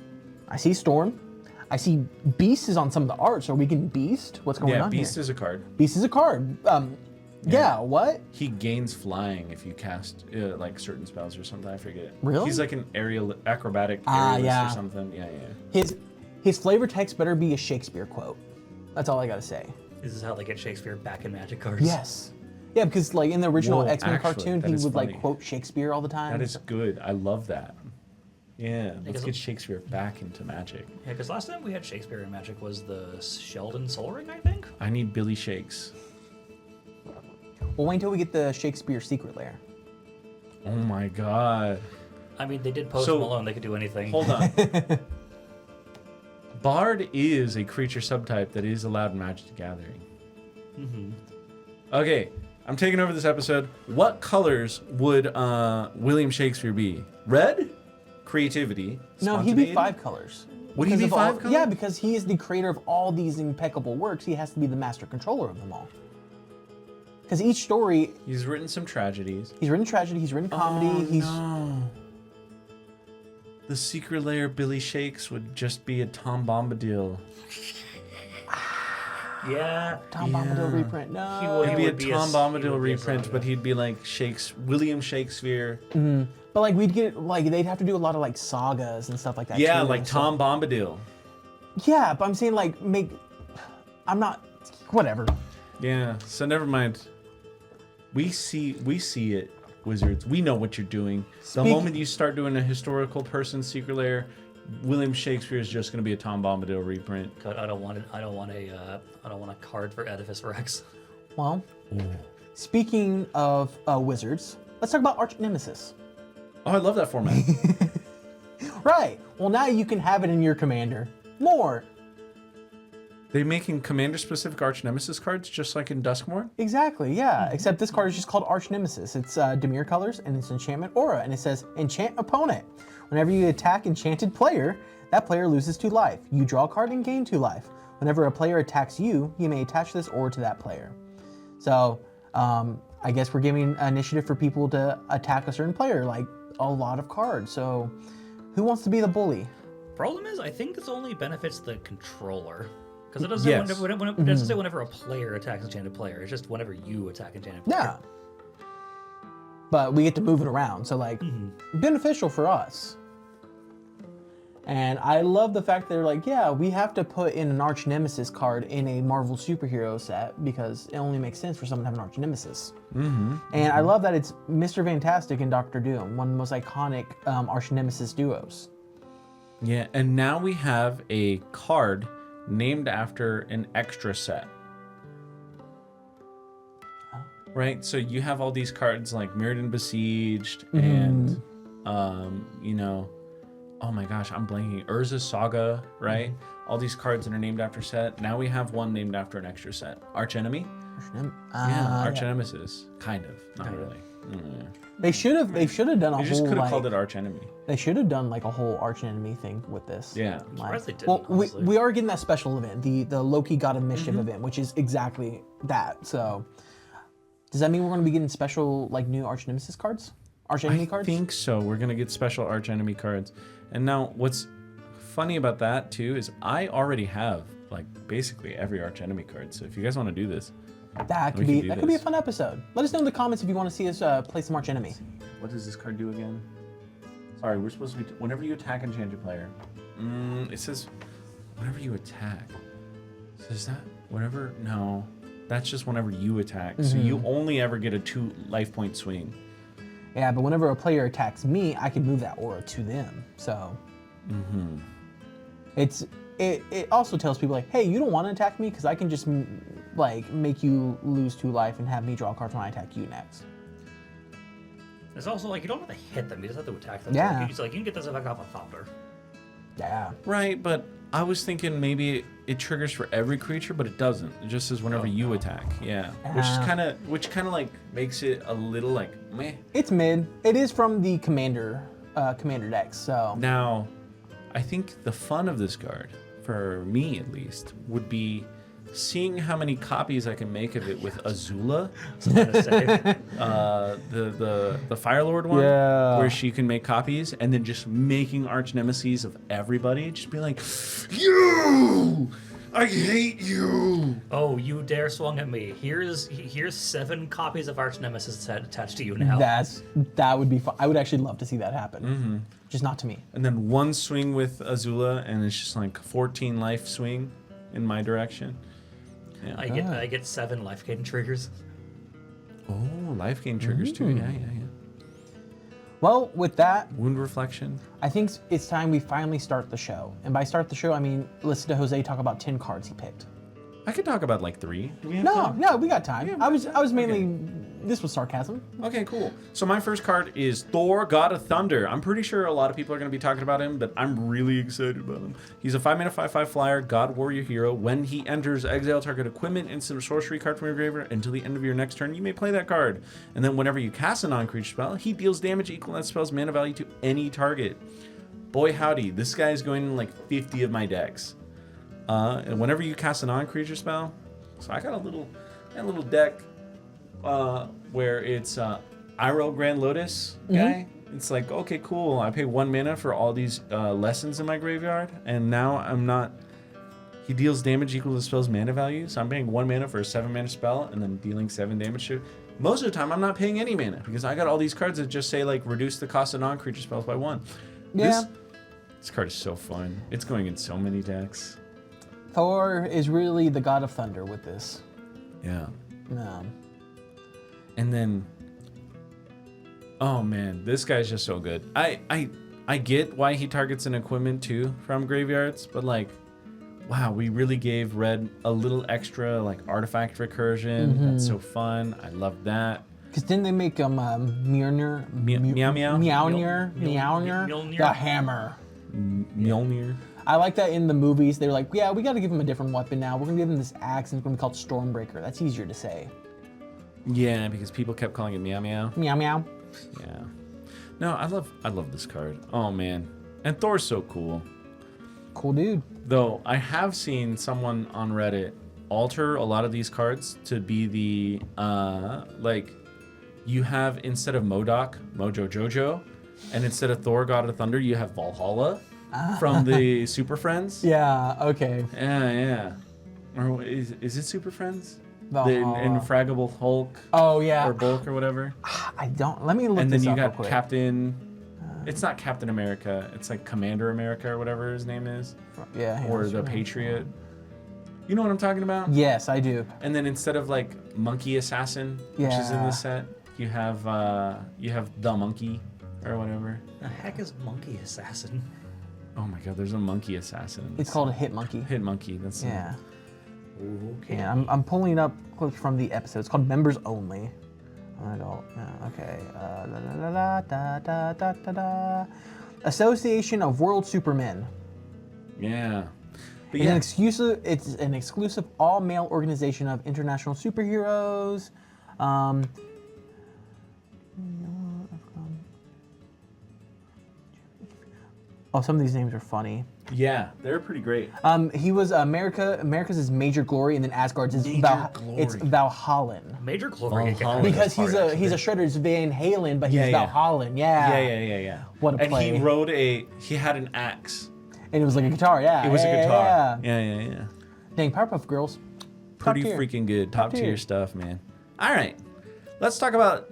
I see Storm. I see Beast is on some of the art. So are we getting Beast? What's going on Beast here? is a card. Beast is a card. Yeah, what? He gains flying if you cast like certain spells or something. I forget. Really? He's like an acrobatic Ah, aerialist yeah. or something. Yeah. His flavor text better be a Shakespeare quote. That's all I gotta say. This is how they get Shakespeare back in Magic cards. Yes. Yeah, because like in the original Whoa, X-Men actually, cartoon, that he is would funny. like quote Shakespeare all the time. That is good. I love that. Yeah, let's Because- get Shakespeare back into Magic. Yeah, because last time we had Shakespeare in Magic was the Sheldon Soul Ring, I think? I need Billy Shakes. Well, wait until we get the Shakespeare secret lair. Oh my god. I mean, they did Post So- Malone, they could do anything. Hold on. Bard is a creature subtype that is allowed in Magic the Gathering. Okay, I'm taking over this episode. What colors would William Shakespeare be? Red? Creativity. No, he'd be Spontaneity? 5 colors. Would he Because be of all- 5 colors? Yeah, because he is the creator of all these impeccable works. He has to be the master controller of them all. Because each story, He's written some tragedies. he's written tragedy, he's written comedy, No. The secret layer of Billy Shakes would just be a Tom Bombadil. Yeah. Tom Bombadil reprint. No. He would- It'd be a would be a- Tom he Bombadil would be a reprint, saga. but he'd be like William Shakespeare. But like we'd get like they'd have to do a lot of like sagas and stuff like that. Yeah, too, like and so- Tom Bombadil. Yeah, but I'm saying like make. I'm not. Whatever. Yeah, so never mind. We see it, Wizards. We know what you're doing. The moment you start doing a historical person secret layer, William Shakespeare is just going to be a Tom Bombadil reprint. God, I don't want a card for Edifice Rex. Well, speaking of wizards, let's talk about Arch Nemesis. Oh, I love that format. Right. Well, now you can have it in your commander. More. They making commander-specific Arch Nemesis cards just like in Duskmourn? Exactly. Yeah. Except this card is just called Arch Nemesis. It's Dimir colors and it's enchantment aura, and it says enchant opponent. Whenever you attack enchanted player, that player loses 2 life. You draw a card and gain 2 life. Whenever a player attacks you, you may attach this aura to that player. So, I guess we're giving initiative for people to attack a certain player, like a lot of cards. So, who wants to be the bully? Problem is, I think this only benefits the controller. Because it doesn't Yes. say it doesn't say whenever a player attacks an enchanted player. It's just whenever you attack an enchanted player. Yeah. But we get to move it around, so like beneficial for us. And I love the fact that they're like, yeah, we have to put in an Arch Nemesis card in a Marvel superhero set because it only makes sense for someone to have an Arch Nemesis. And I love that it's Mr. Fantastic and Doctor Doom, one of the most iconic Arch Nemesis duos. Yeah, and now we have a card named after an extra set. Right? So you have all these cards like Mirrodin Besieged and, oh my gosh, I'm blanking. Urza's Saga, right? All these cards that are named after set. Now we have one named after an extra set. Arch Enemy? Arch Nemesis. Kind of. Not really. They should have done a You just whole could have like, called it Arch Enemy. they should have done like a whole Arch Enemy thing with this. Yeah. Surprised they didn't, Well, honestly. we are getting that special event, the Loki God of Mischief event, which is exactly that. So, does that mean we're going to be getting special like new Arch Nemesis cards, Arch Enemy cards? I think so. We're gonna get special Arch Enemy cards. And now, what's funny about that too is I already have like basically every Arch Enemy card. So if you guys want to do this, That We could can be do that could be a this. fun episode. Let us know in the comments if you want to see us play some Arch Enemy. what does this card do again? Sorry, we're supposed to be. Whenever you attack enchanted player, it says whenever you attack. Says that whenever? No, that's just whenever you attack. So you only ever get a 2 life point swing. Yeah, but whenever a player attacks me, I can move that aura to them. So, it also tells people like, hey, you don't want to attack me because I can just like make you lose 2 life and have me draw cards when I attack you next. It's also like you don't have to hit them; you just have to attack them. Yeah. So, like, you can get this effect off a Thopter. Yeah. Right, but I was thinking maybe it triggers for every creature, but it doesn't. It just says whenever you attack. Yeah, which kind of like makes it a little like meh. It's mid. It is from the commander decks. So Now, I think the fun of this card, for me at least, would be seeing how many copies I can make of it with Azula, the Fire Lord one, Yeah. where she can make copies, and then just making arch nemesis of everybody. Just be like, you, I hate you. Oh, you dare swung at me! Here's 7 copies of Arch Nemesis attached to you now. that would be fun. I would actually love to see that happen. Just not to me. And then one swing with Azula, and it's just like 14 life swing in my direction. Yeah. I get 7 life gain triggers. Oh, life gain triggers too. Yeah. Well, with that, Wound reflection. I think it's time we finally start the show. And by start the show, I mean listen to Jose talk about 10 cards he picked. I could talk about like 3. Do we have time? No, we got time. Yeah, I was mainly this was sarcasm. Okay, cool. So my first card is Thor, God of Thunder. I'm pretty sure a lot of people are going to be talking about him, but I'm really excited about him. He's a 5-mana 5/5 flyer, God Warrior hero. When he enters, exile target equipment, instant or sorcery card from your graveyard until the end of your next turn. You may play that card. And then whenever you cast a non-creature spell, he deals damage equal to that spell's mana value to any target. Boy howdy, this guy is going in like 50 of my decks. And whenever you cast a non-creature spell, so I got a little deck where it's Iroh Grand Lotus guy. It's like, okay, cool. I pay 1 mana for all these lessons in my graveyard, and now I'm not. He deals damage equal to the spell's mana value, so I'm paying 1 mana for a 7-mana spell, and then dealing 7 damage to it. Most of the time, I'm not paying any mana because I got all these cards that just say like reduce the cost of non-creature spells by 1. Yeah. This card is so fun. It's going in so many decks. Thor is really the god of thunder with this. Yeah. Um, And then, oh man, this guy's just so good. I get why he targets an equipment too from graveyards, but like, wow, we really gave Red a little extra like artifact recursion. That's so fun. I love that. Because didn't they make Mjolnir? Mjolnir? The hammer. Mjolnir. I like that in the movies. They were like, yeah, we got to give him a different weapon now. We're going to give him this axe, and it's going to be called Stormbreaker. That's easier to say. Yeah, because people kept calling it Meow Meow. Meow meow. Yeah. No, I love this card. Oh man. And Thor's so cool. Cool dude. Though I have seen someone on Reddit alter a lot of these cards to be the like you have instead of Modoc, Mojo Jojo, and instead of Thor, God of Thunder, you have Valhalla from the Super Friends. Yeah, okay. Yeah. Or is it Super Friends? Valhalla. The Infraggable Hulk. Oh, yeah. Or Bulk or whatever. I don't. Let me look And then this you up real got quick. Captain. It's not Captain America. It's like Commander America or whatever his name is. Yeah. hang Or on, the Patriot. You know what I'm talking about? Yes, I do. And then instead of like Monkey Assassin, which is in Yeah. this set, you have the Monkey or whatever. The heck is Monkey Assassin? Oh my God, there's a Monkey Assassin. It's called a Hit Monkey. Hit Monkey. That's Yeah. Okay. Yeah, I'm pulling it up clips from the episode. It's called Members Only. Adult. Yeah, okay. Association of World Supermen. Yeah. But It's yeah. It's an exclusive all-male organization of international superheroes. Oh, some of these names are funny. Yeah, they're pretty great. He was America's is Major Glory, and then Asgard's is Major Glory. it's Valhallan. Major Glory. Valhalla. Because he's a Shredder's Van Halen, but he's Yeah. Valhallan. Yeah. Yeah. What a and play. he had an axe. And it was like a guitar. Yeah. It was a yeah, guitar. Yeah. Yeah. Dang, Powerpuff Girls. Pretty tier. freaking good. Top tier. tier stuff, man. All right. Let's talk about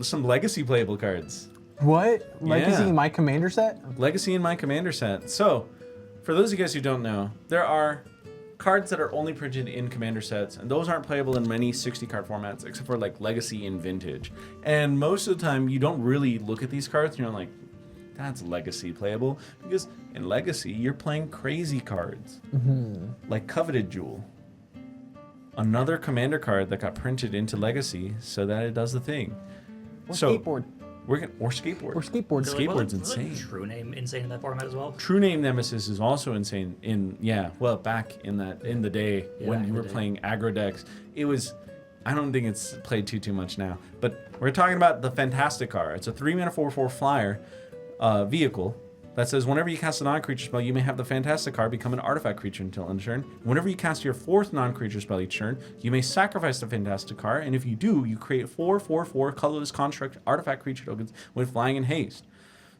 some legacy playable cards. What? Legacy Yeah. in my commander set? Legacy in my commander set. So, for those of you guys who don't know, there are cards that are only printed in commander sets, and those aren't playable in many 60 card formats, except for like Legacy and Vintage. And most of the time, you don't really look at these cards and you're like, that's Legacy playable. Because in Legacy, you're playing crazy cards. Like Coveted Jewel. Another commander card that got printed into Legacy so that it does the thing. Or So, skateboard. Or skateboard. Or skateboard. Skateboard's Wasn't insane. True Name insane in that format as well? True Name Nemesis is also insane back in the day when back you in were the day. playing aggro decks. It was, I don't think it's played too much now, but we're talking about the Fantastic Car. It's a 3-mana 4/4 flyer vehicle that says whenever you cast a non-creature spell, you may have the Fantastic Car become an artifact creature until end of turn. Whenever you cast your 4th non-creature spell each turn, you may sacrifice the Fantastic Car, and if you do, you create 4/4/4 colorless construct artifact creature tokens with flying and haste.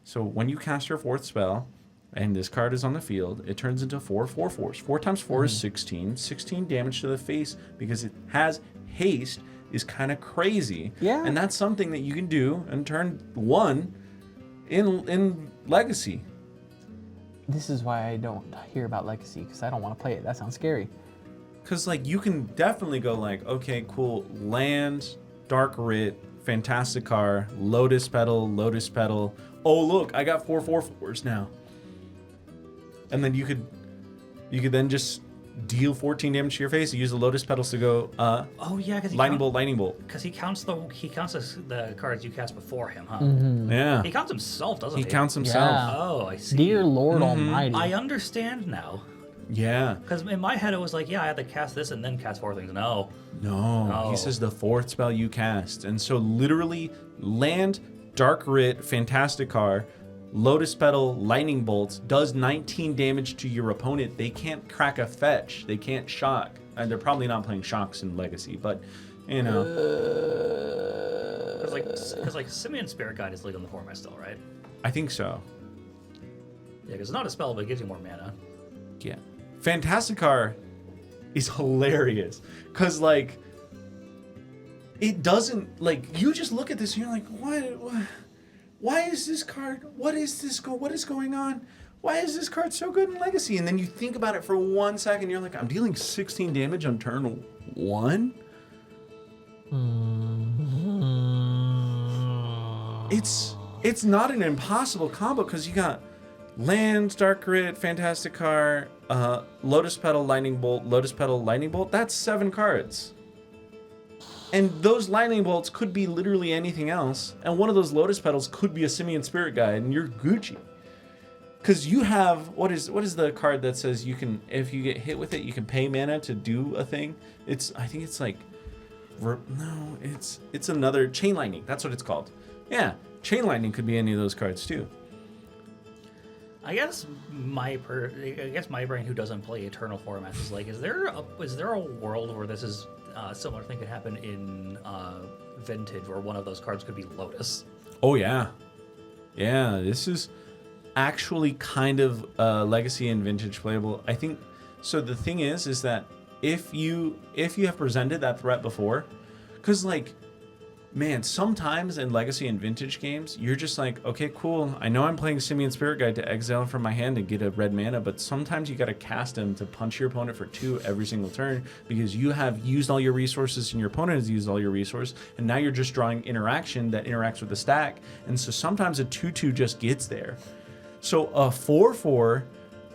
So when you cast your 4th spell, and this card is on the field, it turns into 4/4/4s. 4 times 4 is 16. 16 damage to the face because it has haste is kind of crazy. Yeah. And that's something that you can do in turn 1 in Legacy. This is why I don't hear about Legacy, because I don't want to play it. That sounds scary. Because, like, you can definitely go, like, okay, cool, land, Dark Writ, Fantastic Car, Lotus Petal. Oh, look, I got 4/4/4s now. And then you could then just deal 14 damage to your face. You use the Lotus Petals to go Oh yeah, because Lightning Bolt. Because he counts the cards you cast before him, huh? Yeah. He counts himself, doesn't he? He counts himself. Yeah. Oh, I see. Dear Lord Almighty. I understand now. Yeah. Because in my head it was like, yeah, I had to cast this and then cast 4 things. No. No. He says the 4th spell you cast. And so literally land, Dark Writ, Fantastic Car, Lotus Petal, Lightning Bolts does 19 damage to your opponent. They can't crack a fetch. They can't shock. And they're probably not playing shocks in Legacy, but you know. Because like Simian Spirit Guide is legal in the format still, right? I think so. Yeah, because it's not a spell, but it gives you more mana. Yeah. Fantastic Car is hilarious. Because like it doesn't like you just look at this and you're like, what? Why is this card? What is going on? Why is this card so good in Legacy? And then you think about it for 1 second. You're like, I'm dealing 16 damage on turn 1. It's not an impossible combo because you got Land, Dark Grid, Fantastic Car, Lotus Petal, Lightning Bolt, Lotus Petal, Lightning Bolt. That's 7 cards. And those lightning bolts could be literally anything else. And one of those Lotus Petals could be a Simian Spirit Guide, and you're Gucci. Because you have, what is the card that says you can, if you get hit with it, you can pay mana to do a thing? I think it's like, no, it's another, Chain Lightning. That's what it's called. Yeah, Chain Lightning could be any of those cards too. I guess my brain, who doesn't play Eternal formats, is like, is there a world where this is a similar thing could happen in Vintage, where one of those cards could be Lotus? Oh yeah, this is actually kind of Legacy and Vintage playable. I think so. The thing is that if you have presented that threat before, because like, man, sometimes in Legacy and Vintage games, you're just like, okay, cool. I know I'm playing Simian Spirit Guide to exile from my hand and get a red mana, but sometimes you got to cast him to punch your opponent for 2 every single turn because you have used all your resources and your opponent has used all your resources, and now you're just drawing interaction that interacts with the stack. And so sometimes a 2/2 just gets there. So a 4/4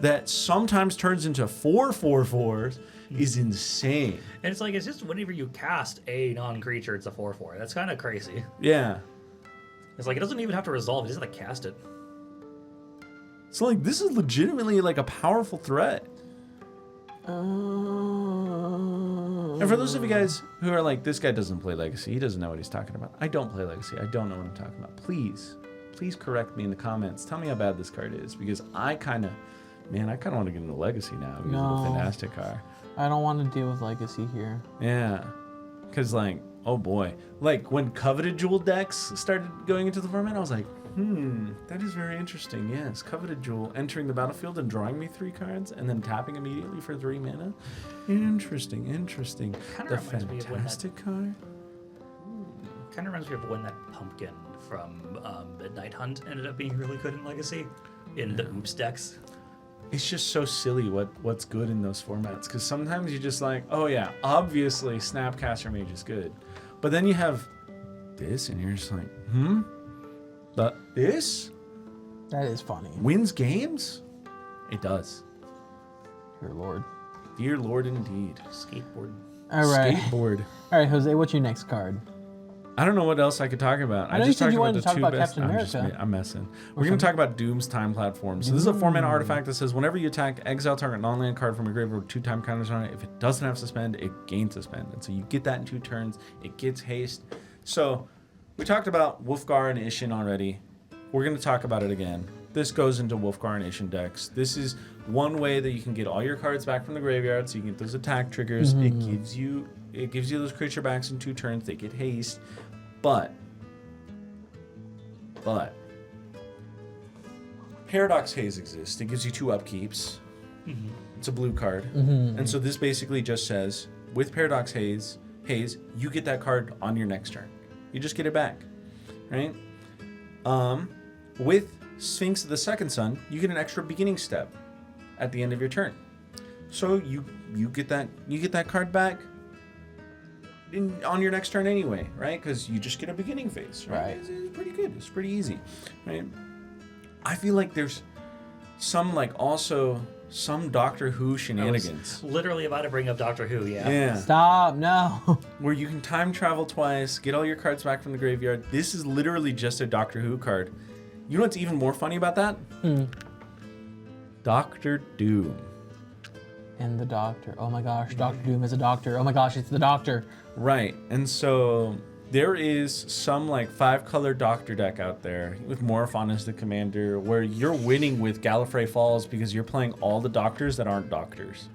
that sometimes turns into 4/4/4s is insane. And it's like, it's just whenever you cast a non-creature, it's a 4/4. That's kind of crazy. Yeah. It's like, it doesn't even have to resolve, you just have to cast it. So like, this is legitimately like a powerful threat. And for those of you guys who are like, this guy doesn't play Legacy, he doesn't know what he's talking about. I don't play Legacy. I don't know what I'm talking about. Please correct me in the comments. Tell me how bad this card is, because I kind of want to get into Legacy now because of the Fantastic Car. I don't want to deal with Legacy here. Yeah, because like, oh boy, like when Coveted Jewel decks started going into the format, I was like, that is very interesting. Yes, Coveted Jewel entering the battlefield and drawing me 3 cards and then tapping immediately for 3 mana. Interesting. The Fantastic Car. Kind of reminds me of when that pumpkin from Midnight Hunt ended up being really good in Legacy, in the Oops decks. It's just so silly what's good in those formats, because sometimes you're just like, oh yeah, obviously Snapcaster Mage is good, but then you have this and you're just like, but this That is funny. wins games? It does. Dear Dear Lord Lord. indeed. Skateboard. All right. Skateboard. All right, Jose, what's your next card? I don't know what else I could talk about. I know just you said talked you wanted the to talk 2 about best. Captain America. I'm messing. We're going to talk about Doom's Time Platform. So this is a 4-mana artifact that says whenever you attack, exile target non-land card from your graveyard with 2 time counters on it. If it doesn't have suspend, it gains suspend. And so you get that in 2 turns. It gets haste. So we talked about Wolfgar and Ishin already. We're going to talk about it again. This goes into Wolfgar and Ishin decks. This is one way that you can get all your cards back from the graveyard, so you can get those attack triggers. It gives you those creature backs in 2 turns. They get haste. But Paradox Haze exists. It gives you 2 upkeeps. It's a blue card. And so this basically just says, with Paradox Haze, you get that card on your next turn. You just get it back, right? With Sphinx of the Second Sun, you get an extra beginning step at the end of your turn. So you get that card back on your next turn anyway, right? Because you just get a beginning phase, right? It's pretty good. It's pretty easy, right? I feel like there's some like also some Doctor Who I was shenanigans. literally about to bring up Doctor Who, yeah. Yeah. Stop, no. Where you can time travel twice, get all your cards back from the graveyard. This is literally just a Doctor Who card. You know what's even more funny about that? Doctor Doom. And the Doctor. Oh my gosh, Doctor Doom is a doctor. Oh my gosh, it's the Doctor. Right, and so there is some like 5-color Doctor deck out there with Morphon as the commander where you're winning with Gallifrey Falls because you're playing all the Doctors that aren't Doctors.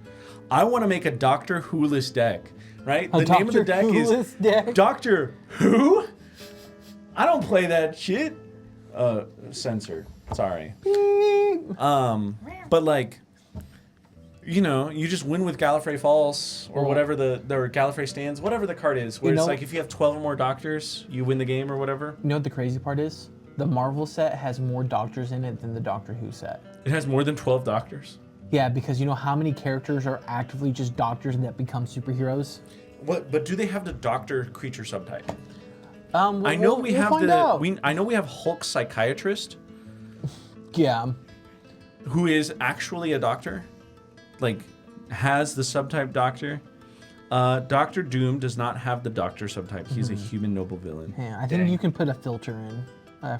I want to make a Doctor Who-less deck, right? The name of the deck is Doctor Who? I don't play that shit. Censored. Sorry. But like, you know, you just win with Gallifrey Falls or whatever or Gallifrey Stands, whatever the card is. Where it's like if you have 12 or more Doctors, you win the game or whatever. You know what the crazy part is? The Marvel set has more Doctors in it than the Doctor Who set. It has more than 12 Doctors? Yeah, because you know how many characters are actively just Doctors that become superheroes? What? But do they have the Doctor creature subtype? I know we have I know we have Hulk Psychiatrist. Yeah. Who is actually a doctor, like has the subtype Doctor. Doctor Doom does not have the Doctor subtype. He's a human noble villain. Yeah, I think you can put a filter in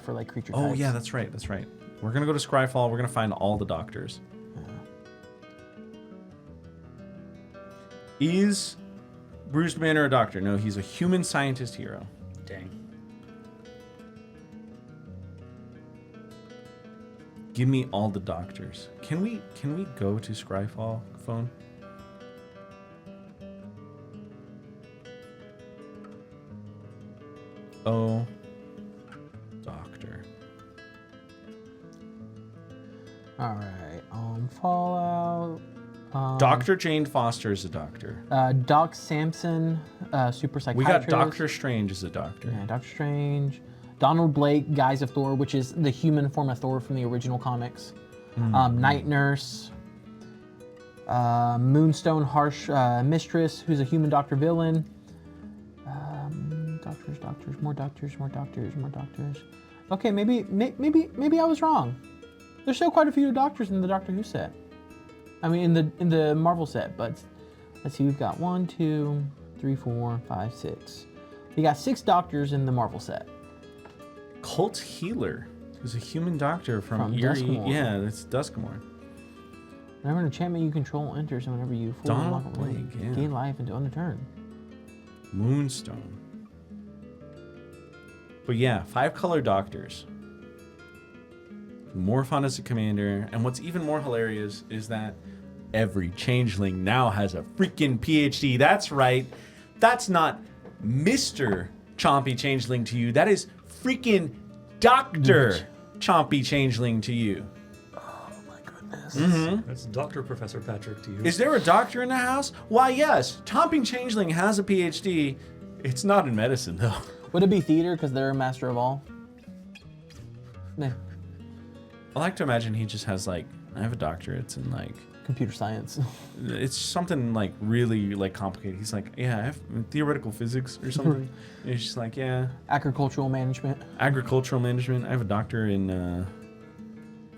for like creature types. Oh yeah, that's right. That's right. We're gonna go to Scryfall. We're gonna find all the Doctors. Is Bruce Banner a doctor? No, he's a human scientist hero. Dang. Give me all the Doctors. Can we go to Scryfall phone? Oh, Doctor. All right. Fallout. Dr. Jane Foster is a doctor. Doc Samson, super psychiatrist. We got Doctor Strange as a doctor. Yeah, Doctor Strange. Donald Blake, Guise of Thor, which is the human form of Thor from the original comics. Night Nurse. Moonstone, Harsh Mistress, who's a human doctor villain. More doctors. Okay, maybe I was wrong. There's still quite a few Doctors in the Doctor Who set. I mean, in the Marvel set, but let's see, we've got 1, 2, 3, 4, 5, 6. We got 6 Doctors in the Marvel set. Cult Healer, who's a human doctor from Erie. Duskmorn. Yeah, that's Duskmorn. Whenever an enchantment you control enters, and whenever you Donald Blake, yeah. gain life until end of turn. Moonstone. But yeah, 5-color Doctors. Morphon as a commander, and what's even more hilarious is that every changeling now has a freaking PhD. That's right. That's not Mr. Chompy Changeling to you. That is freaking Dr. Chompy Changeling to you. Oh my goodness. That's Dr. Professor Patrick to you. Is there a doctor in the house? Why, yes. Chompy Changeling has a PhD. It's not in medicine, though. Would it be theater because they're a master of all? Nah. I like to imagine he just has, like, I have a doctorate in, like... Computer science. It's something, like, really, like, complicated. He's like, yeah, I have theoretical physics or something. And he's just like, yeah. Agricultural management. Agricultural management. I have a doctor in,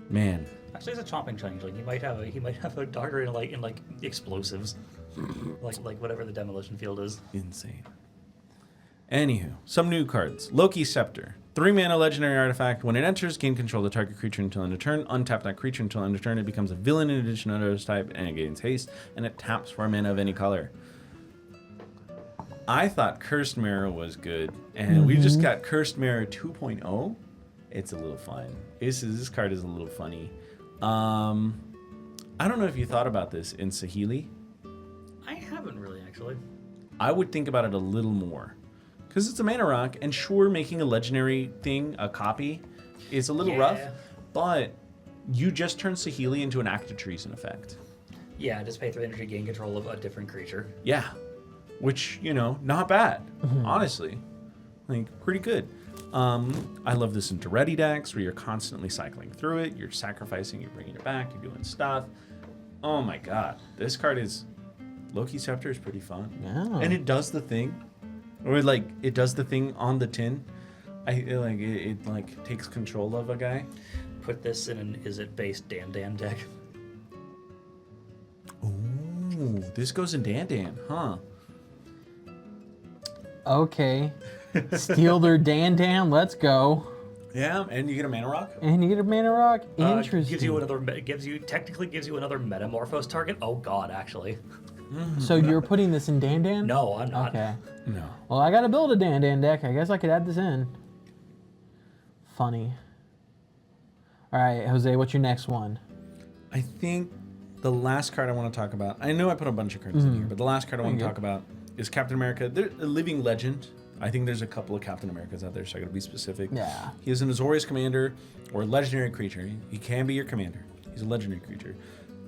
man. Actually, it's a chomping changeling. He might have a doctor in like explosives, like whatever the demolition field is. Insane. Anywho, some new cards. Loki Scepter. 3-mana legendary artifact. When it enters, gain control of the target creature until end of turn. Untap that creature until end of turn. It becomes a villain in addition to another type, and it gains haste, and it taps for a mana of any color. I thought Cursed Mirror was good, and we just got Cursed Mirror 2.0. It's a little fun. This card is a little funny. I don't know if you thought about this in Saheeli. I haven't really, actually. I would think about it a little more. Because it's a mana rock, and sure, making a legendary thing, a copy, is a little rough, but you just turn Saheeli into an active treason effect. Yeah, just pay 3 energy, gain control of a different creature. Yeah, which, you know, not bad, honestly. Like, pretty good. I love this into ready decks, where you're constantly cycling through it, you're sacrificing, you're bringing it back, you're doing stuff. Oh my god, this card is... Loki Scepter is pretty fun. Yeah. And it does the thing. Or like it does the thing on the tin. It takes control of a guy. Put this in an Is It based Dan deck. Ooh, this goes in Dan Dan, huh? Okay. Steal their Dan. Let's go. Yeah, and you get a mana rock. And you get a mana rock. Interesting. Technically gives you another Metamorphose target. Oh god, actually. So you're putting this in Dan? No, I'm not. Okay. No. Well, I gotta build a Dan deck. I guess I could add this in. Funny. All right, Jose, what's your next one? I think the last card I want to talk about. I know I put a bunch of cards in here, but the last card I want to talk about is Captain America. They're a living legend. I think there's a couple of Captain Americas out there, so I gotta be specific. Yeah. He is an Azorius commander or a legendary creature. He can be your commander. He's a legendary creature.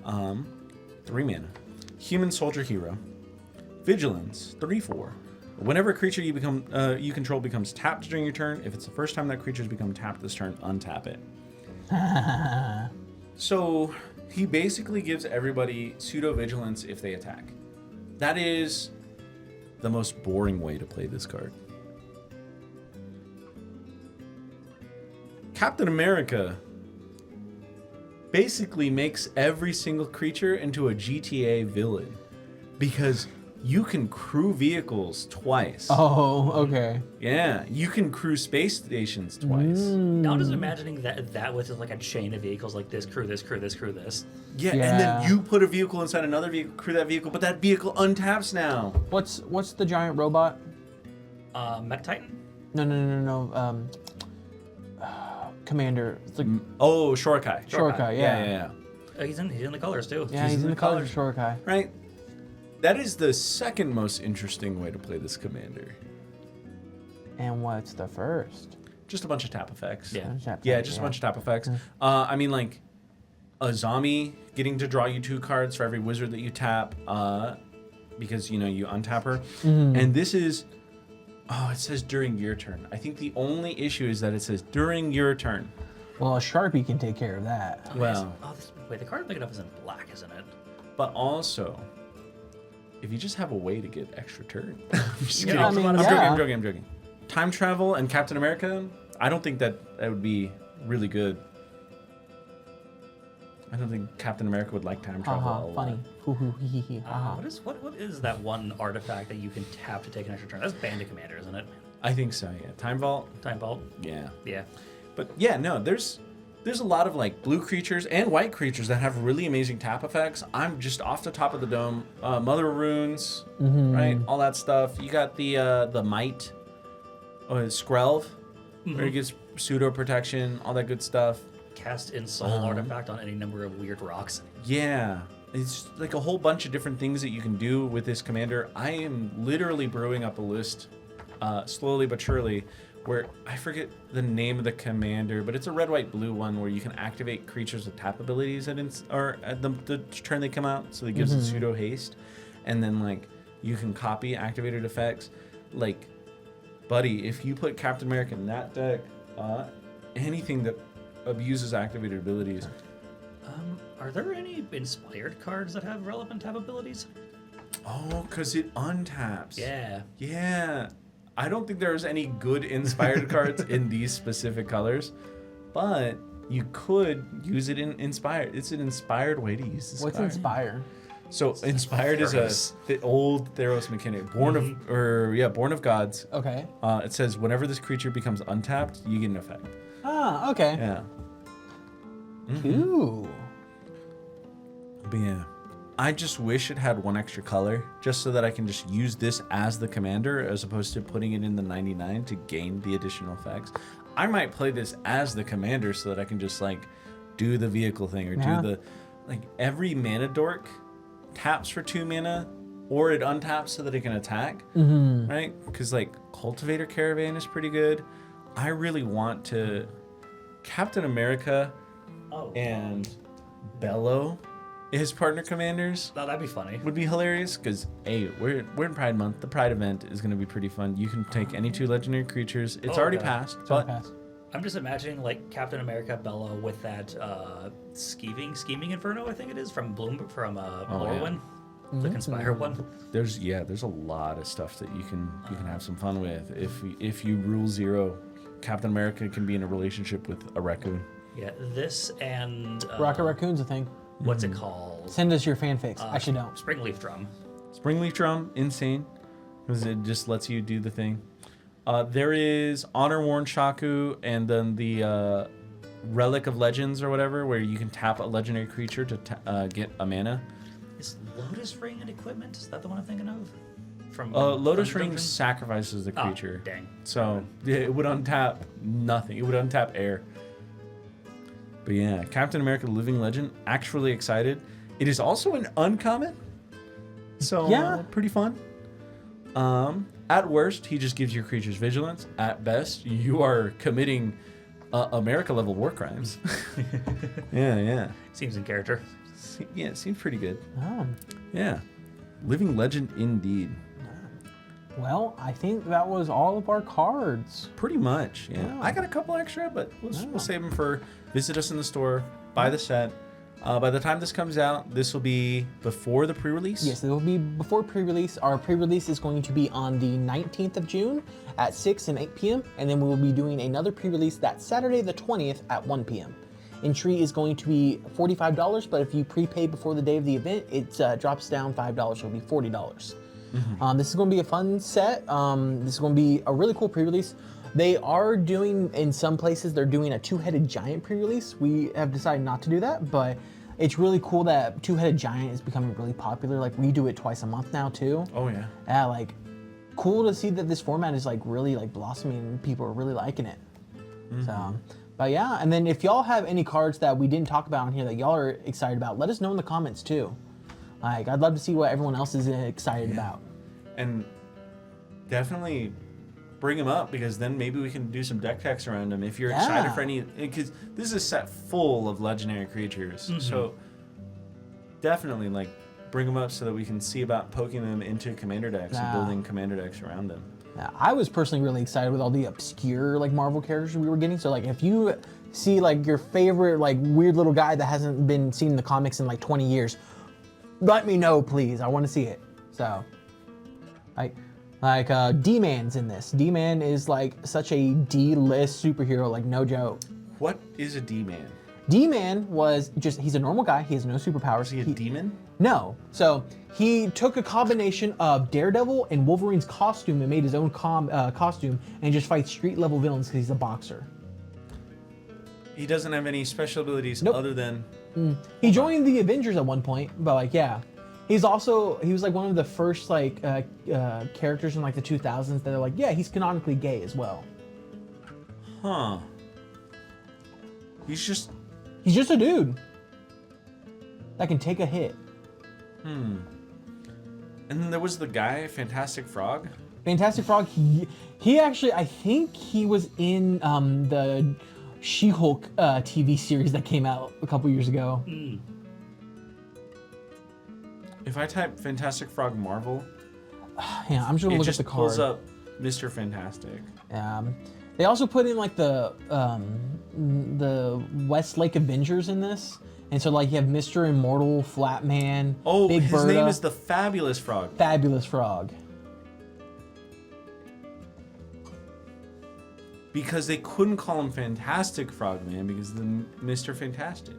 3 mana. Human soldier hero. Vigilance. 3/4. Whenever a creature you control becomes tapped during your turn, if it's the first time that creature's become tapped this turn, untap it. So he basically gives everybody pseudo vigilance if they attack. That is the most boring way to play this card. Captain America basically makes every single creature into a GTA villain because you can crew vehicles twice. Oh, okay. Yeah, you can crew space stations twice. Now I'm just imagining that with like a chain of vehicles like this, crew this, crew this, crew this. Yeah, and then you put a vehicle inside another vehicle, crew that vehicle, but that vehicle untaps now. What's the giant robot? Mech Titan? No. Commander. It's like Oh, Shorkai. Shorkai, yeah. He's in the colors too. Yeah, he's in the colors of Shorkai. Right? That is the second most interesting way to play this commander. And what's the first? Just a bunch of tap effects. Yeah. Just a bunch of tap effects. I mean, like, a zombie getting to draw you 2 cards for every wizard that you tap, because, you untap her. And this is... Oh, it says during your turn. I think the only issue is that it says during your turn. Well, a Sharpie can take care of that. Well... Wait, the card big enough is in black, isn't it? But also... If you just have a way to get extra turn. I'm just kidding. I mean, I'm joking. Time travel and Captain America, I don't think that would be really good. I don't think Captain America would like time travel. Funny. What is that one artifact that you can tap to take an extra turn? That's Bandit Commander, isn't it? I think so, yeah. Time Vault? Time Vault? Yeah. Yeah. But yeah, no, there's a lot of like blue creatures and white creatures that have really amazing tap effects. I'm just off the top of the dome. Mother of Runes, right? All that stuff. You got the Might, Skrelv, where it gets pseudo protection, all that good stuff. Cast in Soul artifact on any number of weird rocks. Yeah. It's like a whole bunch of different things that you can do with this commander. I am literally brewing up a list, slowly but surely, where I forget the name of the commander, but it's a red, white, blue one where you can activate creatures with tap abilities at the turn they come out, so it gives it pseudo haste, and then like you can copy activated effects. Like, buddy, if you put Captain America in that deck, anything that abuses activated abilities. Are there any inspired cards that have relevant tap abilities? Oh, because it untaps. Yeah. Yeah. I don't think there's any good inspired cards in these specific colors, but you could use it in inspired. It's an inspired way to use this What's card. Inspire? So inspired is the old Theros mechanic, born of gods. Okay. It says whenever this creature becomes untapped, you get an effect. Ah, okay. Yeah. Ooh. But yeah, I just wish it had one extra color, just so that I can just use this as the commander, as opposed to putting it in the 99 to gain the additional effects. I might play this as the commander so that I can just like do the vehicle thing or do the like every mana dork taps for 2 mana, or it untaps so that it can attack, right? Because like Cultivator Caravan is pretty good. I really want to Captain America and Bello his partner commanders. No, that'd be funny. Would be hilarious because we're in Pride Month. The Pride event is going to be pretty fun. You can take any 2 legendary creatures. It's already passed, but I'm just imagining like Captain America Bello with that scheming Inferno, I think it is from Morrowind, the Conspire one. There's a lot of stuff that you can have some fun with. If you rule 0, Captain America can be in a relationship with a raccoon. Yeah, this and Rocket Raccoon's a thing. what's it called? Send us your fanfics. Actually, don't. Springleaf Drum. Springleaf Drum, insane. Because it just lets you do the thing. There is Honor Worn Shaku, and then the Relic of Legends or whatever, where you can tap a legendary creature to get a mana. Is Lotus Ring an equipment? Is that the one I'm thinking of? From Lotus Thunder Ring Dungeon? sacrifices the creature. Dang. So it would untap nothing. It would untap air. But yeah, Captain America: Living Legend. Actually excited. It is also an uncommon. So Yeah. pretty fun. At worst, he just gives your creatures vigilance. At best, you are committing America level war crimes. Yeah. Seems in character. Yeah, it seems pretty good. Oh. Yeah. Living legend indeed. Well, I think that was all of our cards. Pretty much, yeah. Yeah. I got a couple extra, but we'll save them for visit us in the store, buy the set. By the time this comes out, this will be before the pre-release. Yes, it will be before pre-release. Our pre-release is going to be on the 19th of June at 6 and 8 p.m. And then we will be doing another pre-release that Saturday the 20th at 1 p.m. Entry is going to be $45, but if you prepay before the day of the event, it drops down $5. It'll be $40. This is going to be a fun set. This is going to be a really cool pre-release. They are doing, in some places, they're doing a two-headed giant pre-release. We have decided not to do that, but it's really cool that two-headed giant is becoming really popular. Like, we do it twice a month now, too. Oh, yeah. Yeah, like, cool to see that this format is, like, really, like, blossoming and people are really liking it. So, but yeah, and then if y'all have any cards that we didn't talk about on here that y'all are excited about, let us know in the comments, too. Like, I'd love to see what everyone else is excited about. And definitely bring them up, because then maybe we can do some deck techs around them. If you're excited for any, because this is a set full of legendary creatures. So definitely, like, bring them up so that we can see about poking them into commander decks and building commander decks around them. Yeah, I was personally really excited with all the obscure, like, Marvel characters we were getting. So, like, if you see, like, your favorite, like, weird little guy that hasn't been seen in the comics in, like, 20 years, let me know, please. I want to see it. So, like D-Man's in this. D-Man is, like, such a D-list superhero, like, no joke. What is a D-Man? D-Man was just, he's a normal guy. He has no superpowers. Is he a demon? No. So he took a combination of Daredevil and Wolverine's costume and made his own costume and just fights street level villains because he's a boxer. He doesn't have any special abilities other than... He joined the Avengers at one point, but like, yeah. He was like one of the first like characters in like the 2000s that are like, yeah, he's canonically gay as well. Huh. He's just a dude that can take a hit. And then there was the guy, Fantastic Frog. Fantastic Frog, he actually, I think he was in the She-Hulk TV series that came out a couple years ago. If I type Fantastic Frog Marvel, Yeah, I'm just gonna look at the card. pulls up Mr. Fantastic. They also put in like the Westlake Avengers in this, and so like you have Mr. Immortal, Flatman, Oh, Big his Berta, name is the Fabulous Frog. Fabulous Frog. Because they couldn't call him Fantastic Frogman because of the Mr. Fantastic.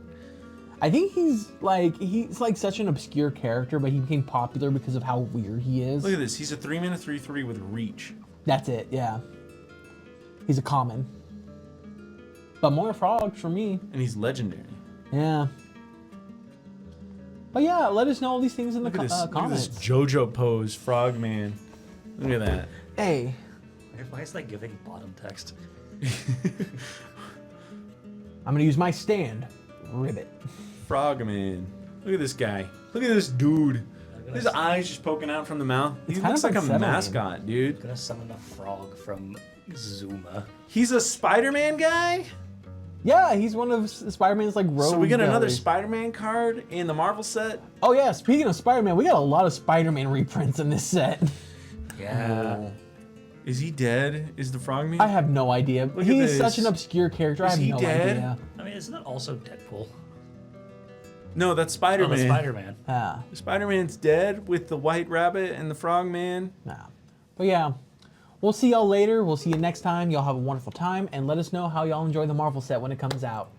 I think he's like such an obscure character, but he became popular because of how weird he is. Look at this. He's a 3-mana 3/3 with reach. That's it, yeah. He's a common. But more frogs for me. And he's legendary. Yeah. But yeah, let us know all these things in the Look at this comments. JoJo pose, Frogman. Look at that. Hey. Why is that giving bottom text? I'm gonna use my stand. Ribbit. Frogman. Look at this guy. Look at this dude. His eyes just poking out from the mouth. He kind looks of like a unsettling. mascot, dude. I'm gonna summon a frog from Zuma. He's a Spider-Man guy? Yeah, he's one of Spider-Man's like rogue. So we got another guys. Spider-Man card in the Marvel set? Oh yeah, speaking of Spider-Man, we got a lot of Spider-Man reprints in this set. Yeah. Oh. Is he dead? Is the Frogman? I have no idea. at He's this. such an obscure character. I Is have he no dead? idea. I mean, isn't that also Deadpool? No, that's Oh, Spider-Man. the Spider-Man. Yeah. Spider-Man's dead with the White Rabbit and the Frogman. Nah. But yeah, we'll see y'all later. We'll see you next time. Y'all have a wonderful time, and let us know how y'all enjoy the Marvel set when it comes out.